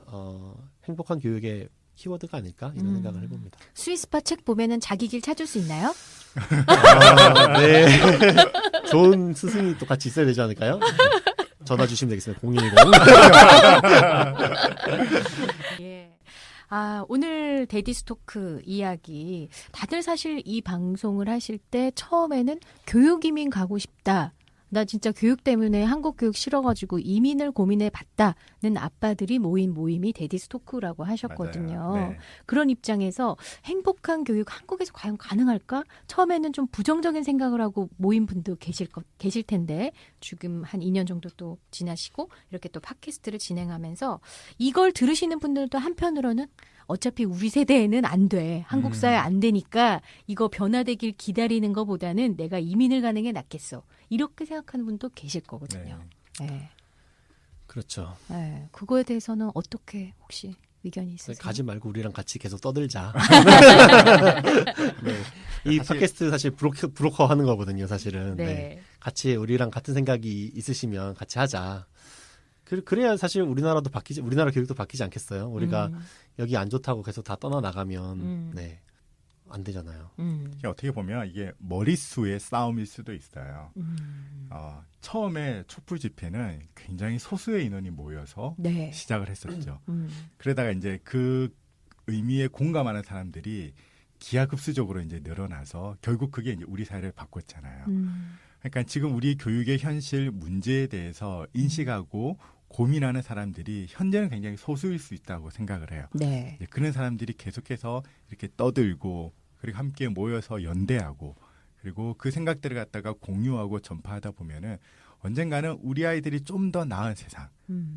행복한 교육의 키워드가 아닐까 이런 생각을 해봅니다. 스위스파 책 보면은 자기 길 찾을 수 있나요? 네. 좋은 스승이 또 같이 있어야 되지 않을까요? 전화 주시면 되겠습니다. 010. 예. 아, 오늘 데디스토크 이야기. 다들 사실 이 방송을 하실 때 처음에는 교육 이민 가고 싶다. 나 진짜 교육 때문에 한국 교육 싫어가지고 이민을 고민해 봤다는 아빠들이 모인 모임이 데디스토크라고 하셨거든요. 네. 그런 입장에서 행복한 교육 한국에서 과연 가능할까? 처음에는 좀 부정적인 생각을 하고 모인 분도 계실 텐데 지금 한 2년 정도 또 지나시고 이렇게 또 팟캐스트를 진행하면서 이걸 들으시는 분들도 한편으로는 어차피 우리 세대에는 안 돼. 한국 사회 안 되니까 이거 변화되길 기다리는 것보다는 내가 이민을 가는 게 낫겠어. 이렇게 생각하는 분도 계실 거거든요. 네. 그렇죠. 네. 그거에 대해서는 어떻게 혹시 의견이 있으세요? 가지 말고 우리랑 같이 계속 떠들자. 네. 이 팟캐스트 사실 브로커 하는 거거든요, 사실은. 네. 네. 같이 우리랑 같은 생각이 있으시면 같이 하자. 그래야 사실 우리나라 교육도 바뀌지 않겠어요. 우리가 여기 안 좋다고 계속 다 떠나 나가면 네. 안 되잖아요. 어떻게 보면 이게 머릿수의 싸움일 수도 있어요. 처음에 촛불 집회는 굉장히 소수의 인원이 모여서 네. 시작을 했었죠. 그러다가 이제 그 의미에 공감하는 사람들이 기하급수적으로 이제 늘어나서 결국 그게 이제 우리 사회를 바꿨잖아요. 그러니까 지금 우리 교육의 현실 문제에 대해서 인식하고 고민하는 사람들이 현재는 굉장히 소수일 수 있다고 생각을 해요. 네. 그런 사람들이 계속해서 이렇게 떠들고 그리고 함께 모여서 연대하고 그리고 그 생각들을 갖다가 공유하고 전파하다 보면은 언젠가는 우리 아이들이 좀 더 나은 세상,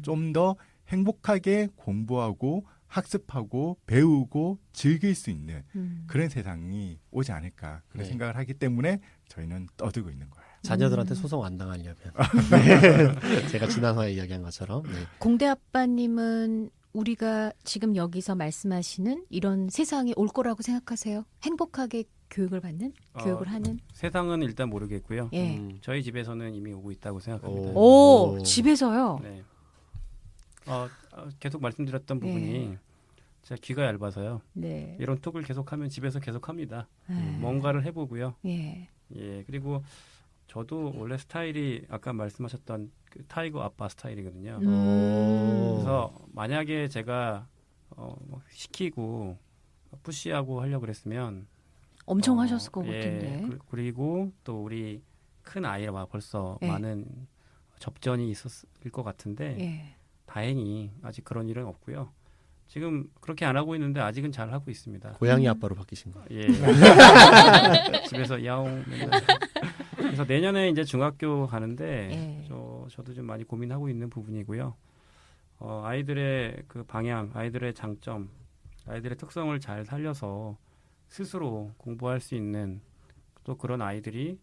좀 더 행복하게 공부하고 학습하고 배우고 즐길 수 있는 그런 세상이 오지 않을까 그런 네. 생각을 하기 때문에 저희는 떠들고 있는 거예요. 자녀들한테 소송 안 당하려면. 네. 제가 지난화에 이야기한 것처럼. 네. 공대 아빠님은 우리가 지금 여기서 말씀하시는 이런 세상이 올 거라고 생각하세요? 행복하게 교육을 받는? 교육을 하는? 세상은 일단 모르겠고요. 예. 저희 집에서는 이미 오고 있다고 생각합니다. 오, 집에서요? 네. 계속 말씀드렸던 부분이 제가 귀가 얇아서요. 네. 이런 톡을 계속하면 집에서 계속합니다. 아. 뭔가를 해보고요. 예. 예, 그리고 저도 원래 스타일이 아까 말씀하셨던 그 타이거 아빠 스타일이거든요. 그래서 만약에 제가 뭐 시키고 푸시하고 하려고 그랬으면 엄청 하셨을 것 예, 같은데. 그리고 또 우리 큰 아이와 벌써 예. 많은 접전이 있었을 것 같은데 예. 다행히 아직 그런 일은 없고요. 지금 그렇게 안 하고 있는데 아직은 잘 하고 있습니다. 고양이 아빠로 바뀌신 거예요. 예. 집에서 야옹 맨날. 그래서 내년에 이제 중학교 가는데 예. 저도 좀 많이 고민하고 있는 부분이고요. 아이들의 그 방향, 아이들의 장점, 아이들의 특성을 잘 살려서 스스로 공부할 수 있는 또 그런 아이들이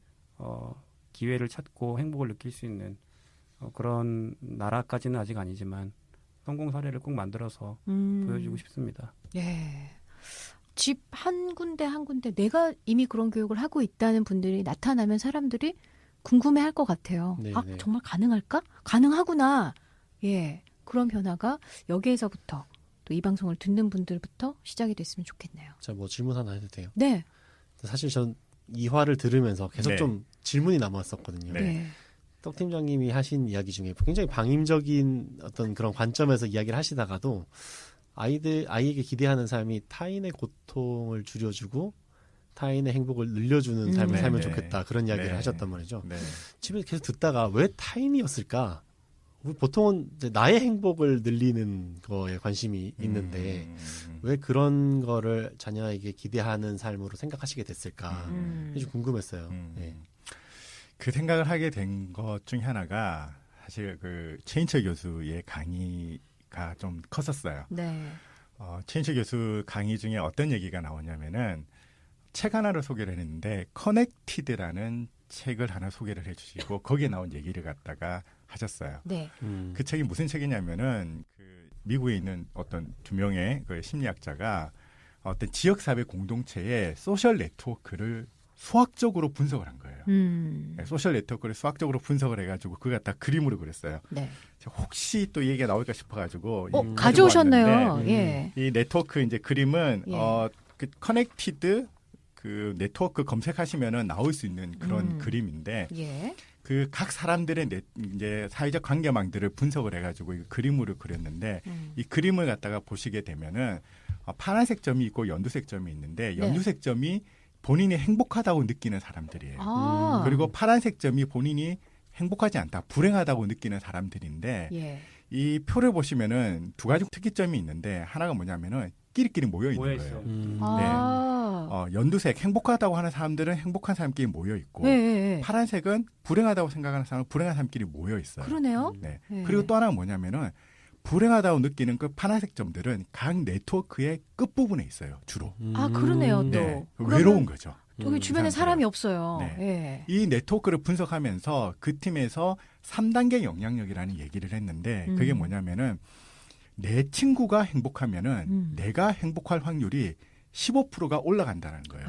기회를 찾고 행복을 느낄 수 있는 그런 나라까지는 아직 아니지만 성공 사례를 꼭 만들어서 보여주고 싶습니다. 예. 집 한 군데 한 군데 내가 이미 그런 교육을 하고 있다는 분들이 나타나면 사람들이 궁금해할 것 같아요. 네, 아, 네. 정말 가능할까? 가능하구나. 예. 그런 변화가 여기에서부터 또 이 방송을 듣는 분들부터 시작이 됐으면 좋겠네요. 자, 뭐 질문 하나 해도 돼요? 네. 사실 전 이 화를 들으면서 계속 네. 좀 질문이 남았었거든요. 네. 네. 떡 팀장님이 하신 이야기 중에 굉장히 방임적인 어떤 그런 관점에서 이야기를 하시다가도 아이에게 기대하는 삶이 타인의 고통을 줄여주고 타인의 행복을 늘려주는 삶을 네, 살면 네. 좋겠다 그런 이야기를 네. 하셨단 말이죠. 네. 집에서 계속 듣다가 왜 타인이었을까? 우리 보통은 이제 나의 행복을 늘리는 거에 관심이 있는데 왜 그런 거를 자녀에게 기대하는 삶으로 생각하시게 됐을까? 이게 좀 궁금했어요. 네. 그 생각을 하게 된 것 중에 하나가 사실 그 최인철 교수의 강의가 좀 컸었어요. 네. 최인철 교수 강의 중에 어떤 얘기가 나오냐면은 책 하나를 소개를 했는데 커넥티드라는 책을 하나 소개를 해주시고 거기에 나온 얘기를 갖다가 하셨어요. 네. 그 책이 무슨 책이냐면은 그 미국에 있는 어떤 두 명의 그 심리학자가 어떤 지역사회 공동체의 소셜 네트워크를 수학적으로 분석을 한 거예요. 네, 소셜 네트워크를 수학적으로 분석을 해가지고 그걸 갖다 그림으로 그렸어요. 네. 혹시 또 얘기가 나올까 싶어가지고 가져오셨네요. 가져왔는데 예. 이 네트워크 이제 그림은 예. 그 커넥티드 그 네트워크 검색하시면은 나올 수 있는 그런 그림인데 예. 그 각 사람들의 이제 사회적 관계망들을 분석을 해가지고 이 그림으로 그렸는데 이 그림을 갖다가 보시게 되면은 파란색 점이 있고 연두색 점이 있는데 연두색 점이 본인이 행복하다고 느끼는 사람들이에요. 아. 그리고 파란색 점이 본인이 행복하지 않다, 불행하다고 느끼는 사람들인데 예. 이 표를 보시면은 두 가지 특이점이 있는데 하나가 뭐냐면은 끼리끼리 모여 있는 모여있어요. 거예요. 아. 연두색 행복하다고 하는 사람들은 행복한 사람끼리 모여 있고 예, 예, 예. 파란색은 불행하다고 생각하는 사람은 불행한 사람끼리 모여 있어요. 그러네요. 네. 예. 그리고 또 하나가 뭐냐면은 불행하다고 느끼는 그 파란색 점들은 각 네트워크의 끝부분에 있어요. 주로. 아, 그러네요, 또. 네. 그러면 외로운 거죠. 저기 주변에 이 사람이 없어요. 네. 예. 이 네트워크를 분석하면서 그 팀에서 3단계 영향력이라는 얘기를 했는데 그게 뭐냐면은 내 친구가 행복하면은 내가 행복할 확률이 15%가 올라간다는 거예요.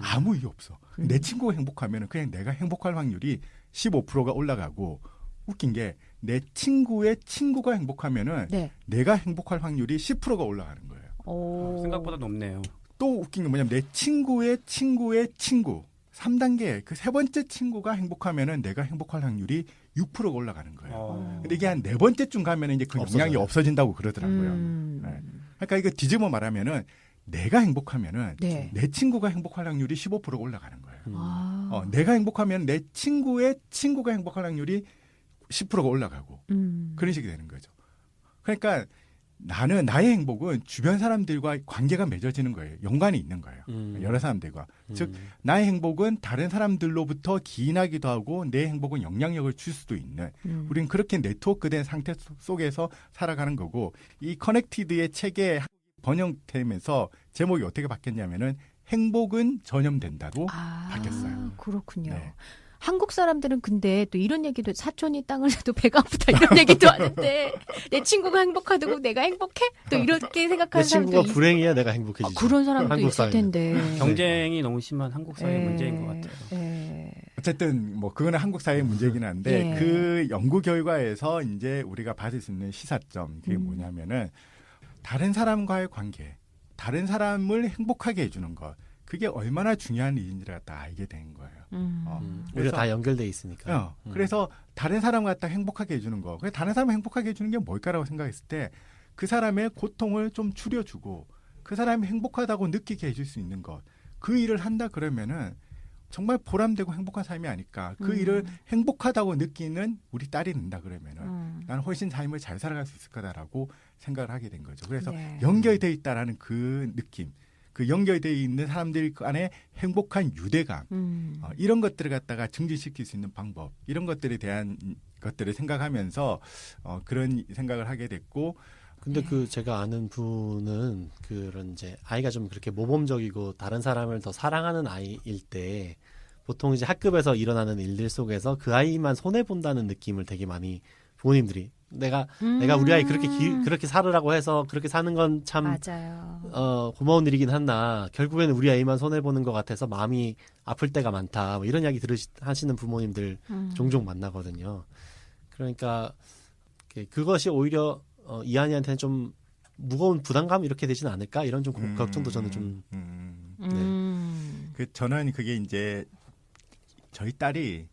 아무 이유 없어. 내 친구가 행복하면은 그냥 내가 행복할 확률이 15%가 올라가고 웃긴 게 내 친구의 친구가 행복하면은 네. 내가 행복할 확률이 10%가 올라가는 거예요. 오. 생각보다 높네요. 또 웃긴 게 뭐냐면 내 친구의 친구의 친구 3단계 그 세 번째 친구가 행복하면은 내가 행복할 확률이 6%가 올라가는 거예요. 근데 이게 한 네 번째쯤 가면은 이제 그 영향이 없어져요. 없어진다고 그러더라고요. 네. 그러니까 이거 뒤집어 말하면은 내가 행복하면은 네. 내 친구가 행복할 확률이 15%가 올라가는 거예요. 아. 내가 행복하면 내 친구의 친구가 행복할 확률이 10%가 올라가고 그런 식이 되는 거죠. 그러니까 나의 행복은 주변 사람들과 관계가 맺어지는 거예요. 연관이 있는 거예요. 여러 사람들과. 즉 나의 행복은 다른 사람들로부터 기인하기도 하고 내 행복은 영향력을 줄 수도 있는 우리는 그렇게 네트워크된 상태 속에서 살아가는 거고 이 커넥티드의 책에 번역되면서 제목이 어떻게 바뀌었냐면은 행복은 전염된다로 바뀌었어요. 그렇군요. 네. 한국 사람들은 근데 또 이런 얘기도 사촌이 땅을 사도 배가 아프다 이런 얘기도 하는데 내 친구가 행복하다고 내가 행복해? 또 이렇게 내 생각하는 사람도 친구가 불행해야 내가 행복해지지. 그런 사람도 한국 있을 사회는. 텐데. 경쟁이 너무 심한 한국 사회 문제인 것 같아요. 예. 어쨌든 뭐 그거는 한국 사회의 문제이긴 한데 예. 그 연구 결과에서 이제 우리가 받을 수 있는 시사점 그게 뭐냐면은 다른 사람과의 관계, 다른 사람을 행복하게 해주는 것 그게 얼마나 중요한 일인지를 다 알게 된 거예요. 우리가 다 연결돼 있으니까. 그래서 다른 사람 갖다 행복하게 해주는 거. 다른 사람을 행복하게 해주는 게 뭘까라고 생각했을 때 그 사람의 고통을 좀 줄여주고 그 사람이 행복하다고 느끼게 해줄 수 있는 것. 그 일을 한다 그러면은 정말 보람되고 행복한 삶이 아닐까. 그 일을 행복하다고 느끼는 우리 딸이 된다 그러면은 나는 훨씬 삶을 잘 살아갈 수 있을 거다라고 생각을 하게 된 거죠. 그래서 네. 연결돼 있다라는 그 느낌, 그 연결돼 있는 사람들 간의 행복한 유대감, 이런 것들을 갖다가 증진시킬 수 있는 방법, 이런 것들에 대한 것들을 생각하면서 그런 생각을 하게 됐고. 근데 그 제가 아는 분은 그런 이제 아이가 좀 그렇게 모범적이고 다른 사람을 더 사랑하는 아이일 때 보통 이제 학급에서 일어나는 일들 속에서 그 아이만 손해 본다는 느낌을 되게 많이 부모님들이 내가 우리 아이 그렇게 살으라고 해서 그렇게 사는 건 참 맞아요. 고마운 일이긴 하나 결국에는 우리 아이만 손해 보는 것 같아서 마음이 아플 때가 많다. 뭐 이런 이야기 하시는 부모님들 종종 만나거든요. 그러니까 그것이 오히려 이한이한테는 좀 무거운 부담감 이렇게 되지는 않을까 이런 좀 걱정도 저는 좀. 저는 그게 이제 저희 딸이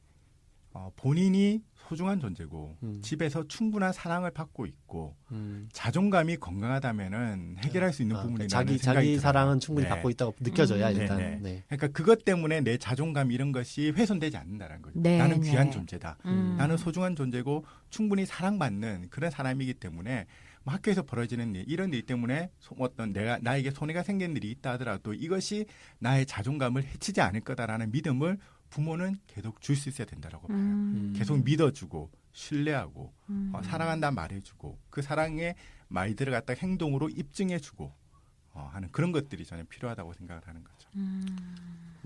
본인이 소중한 존재고 집에서 충분한 사랑을 받고 있고 자존감이 건강하다면은 해결할 수 있는 부분이라는 생각이 자기 들어요. 사랑은 충분히 네. 받고 있다고 느껴져야 네, 일단. 네. 네. 그러니까 그것 때문에 내 자존감 이런 것이 훼손되지 않는다는 거죠. 네, 나는 네. 귀한 존재다. 나는 소중한 존재고 충분히 사랑받는 그런 사람이기 때문에 뭐 학교에서 벌어지는 일, 이런 일 때문에 어떤 나에게 손해가 생긴 일이 있다 하더라도 이것이 나의 자존감을 해치지 않을 거다라는 믿음을 부모는 계속 줄 수 있어야 된다라고 봐요. 계속 믿어주고 신뢰하고 사랑한다 말해주고 그 사랑의 말들을 갖다 행동으로 입증해주고 하는 그런 것들이 저는 필요하다고 생각을 하는 거죠.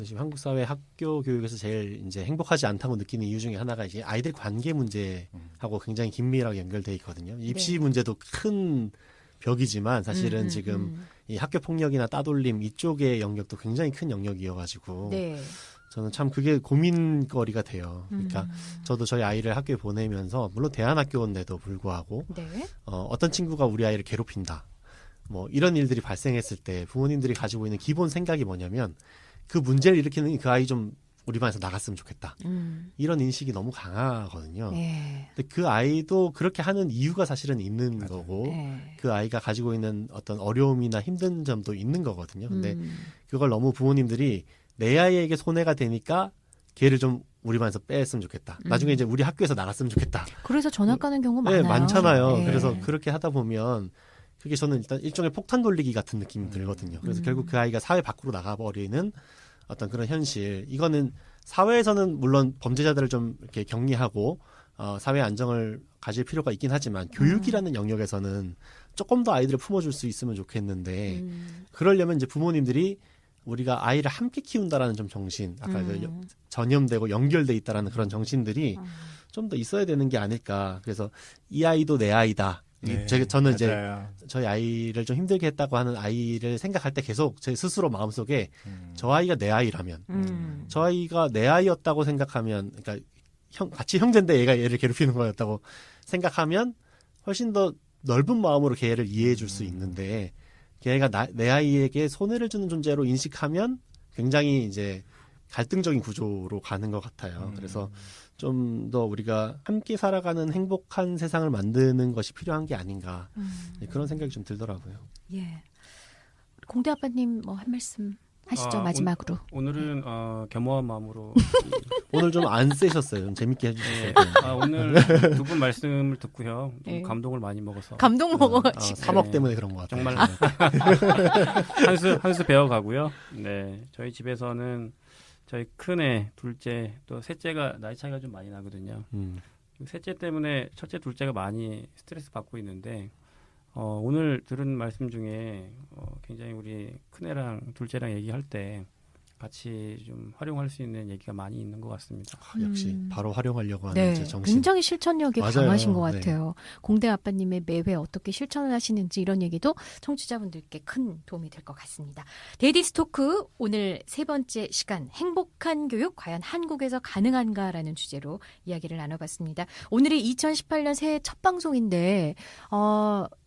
지금 한국 사회 학교 교육에서 제일 이제 행복하지 않다고 느끼는 이유 중에 하나가 이제 아이들 관계 문제하고 굉장히 긴밀하게 연결돼 있거든요. 입시 네. 문제도 큰 벽이지만 사실은 지금 이 학교 폭력이나 따돌림 이쪽의 영역도 굉장히 큰 영역이어가지고 네. 저는 참 그게 고민거리가 돼요. 그러니까 저도 저희 아이를 학교에 보내면서 물론 대안학교인데도 불구하고 네. 어떤 친구가 우리 아이를 괴롭힌다. 뭐 이런 일들이 발생했을 때 부모님들이 가지고 있는 기본 생각이 뭐냐면 그 문제를 일으키는 그 아이 좀 우리 반에서 나갔으면 좋겠다. 이런 인식이 너무 강하거든요. 네. 근데 그 아이도 그렇게 하는 이유가 사실은 있는 거고 네. 그 아이가 가지고 있는 어떤 어려움이나 힘든 점도 있는 거거든요. 근데 그걸 너무 부모님들이 내 아이에게 손해가 되니까 걔를 좀 우리 반에서 뺐으면 좋겠다. 나중에 이제 우리 학교에서 나갔으면 좋겠다. 그래서 전학 가는 경우 많아요. 네, 많잖아요. 네. 그래서 그렇게 하다 보면 그게 저는 일단 일종의 폭탄 돌리기 같은 느낌이 들거든요. 그래서 결국 그 아이가 사회 밖으로 나가버리는 어떤 그런 현실. 이거는 사회에서는 물론 범죄자들을 좀 이렇게 격리하고 사회 안정을 가질 필요가 있긴 하지만 교육이라는 영역에서는 조금 더 아이들을 품어줄 수 있으면 좋겠는데 그러려면 이제 부모님들이 우리가 아이를 함께 키운다라는 좀 정신, 아까 전염되고 연결돼 있다라는 그런 정신들이 좀 더 있어야 되는 게 아닐까. 그래서 이 아이도 내 아이다. 네, 저는 이제 맞아요. 저희 아이를 좀 힘들게 했다고 하는 아이를 생각할 때 계속 제 스스로 마음속에 저 아이가 내 아이라면, 저 아이가 내 아이였다고 생각하면, 그러니까 같이 형제인데 얘를 괴롭히는 거였다고 생각하면 훨씬 더 넓은 마음으로 걔를 이해해 줄 수 있는데 걔가 내 아이에게 손해를 주는 존재로 인식하면 굉장히 이제 갈등적인 구조로 가는 것 같아요. 그래서 좀 더 우리가 함께 살아가는 행복한 세상을 만드는 것이 필요한 게 아닌가 그런 생각이 좀 들더라고요. 예. 공대 아빠님 뭐 한 말씀 하시죠 마지막으로. 오늘은 겸허한 마음으로 오늘 좀 안 세셨어요. 좀 재밌게 해주셨어요. 오늘 두 분 말씀을 듣고요. 좀 네. 감동을 많이 먹어서 감동 먹어. 3억 때문에 그런 것 같아요. 정말 한 수 배워가고요. 네, 저희 집에서는 저희 큰애, 둘째, 또 셋째가 나이 차이가 좀 많이 나거든요. 셋째 때문에 첫째, 둘째가 많이 스트레스 받고 있는데 오늘 들은 말씀 중에 굉장히 우리 큰애랑 둘째랑 얘기할 때 같이 좀 활용할 수 있는 얘기가 많이 있는 것 같습니다. 역시 바로 활용하려고 하는 네, 제 정신. 굉장히 실천력이 맞아요. 강하신 것 네. 같아요. 공대 아빠님의 매회 어떻게 실천을 하시는지 이런 얘기도 청취자분들께 큰 도움이 될 것 같습니다. 데이디스 토크 오늘 세 번째 시간 행복한 교육 과연 한국에서 가능한가라는 주제로 이야기를 나눠봤습니다. 오늘이 2018년 새해 첫 방송인데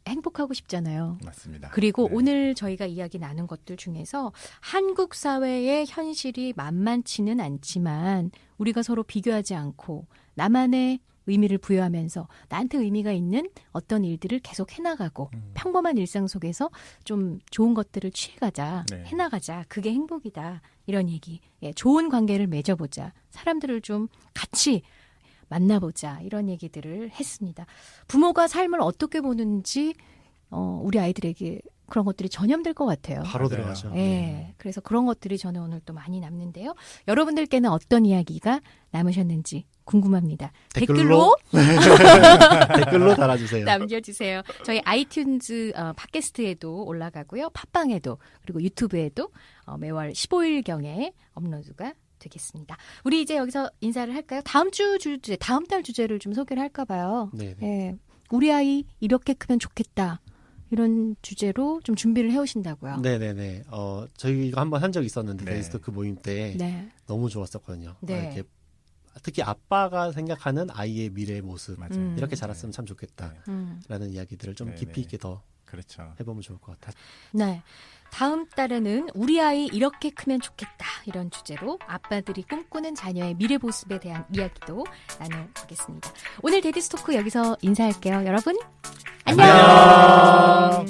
행복하고 싶잖아요. 맞습니다. 그리고 네. 오늘 저희가 이야기 나눈 것들 중에서 한국 사회의 현실이 만만치는 않지만 우리가 서로 비교하지 않고 나만의 의미를 부여하면서 나한테 의미가 있는 어떤 일들을 계속 해나가고 평범한 일상 속에서 좀 좋은 것들을 취해가자, 네. 해나가자. 그게 행복이다. 이런 얘기. 예, 좋은 관계를 맺어보자. 사람들을 좀 같이 만나보자. 이런 얘기들을 했습니다. 부모가 삶을 어떻게 보는지 우리 아이들에게 그런 것들이 전염될 것 같아요. 바로 맞아요. 들어가죠. 네. 그래서 그런 것들이 저는 오늘 또 많이 남는데요. 여러분들께는 어떤 이야기가 남으셨는지 궁금합니다. 댓글로 댓글로 달아주세요. 남겨주세요. 저희 아이튠즈 팟캐스트에도 올라가고요. 팟빵에도 그리고 유튜브에도 매월 15일경에 업로드가 되겠습니다. 우리 이제 여기서 인사를 할까요? 다음 달 주제를 좀 소개를 할까 봐요. 네. 예. 우리 아이 이렇게 크면 좋겠다. 이런 주제로 좀 준비를 해오신다고요. 네네네. 저희가 한번 한 적이 있었는데, 네. 데이스토크 모임 때 네. 너무 좋았었거든요. 네. 이렇게 특히 아빠가 생각하는 아이의 미래의 모습. 맞아요. 이렇게 자랐으면 참 좋겠다라는 이야기들을 좀 네, 깊이 네. 있게 더 그렇죠. 해보면 좋을 것 같아요. 네. 다음 달에는 우리 아이 이렇게 크면 좋겠다. 이런 주제로 아빠들이 꿈꾸는 자녀의 미래 모습에 대한 이야기도 나눠보겠습니다. 오늘 데디스토크 여기서 인사할게요. 여러분, 안녕!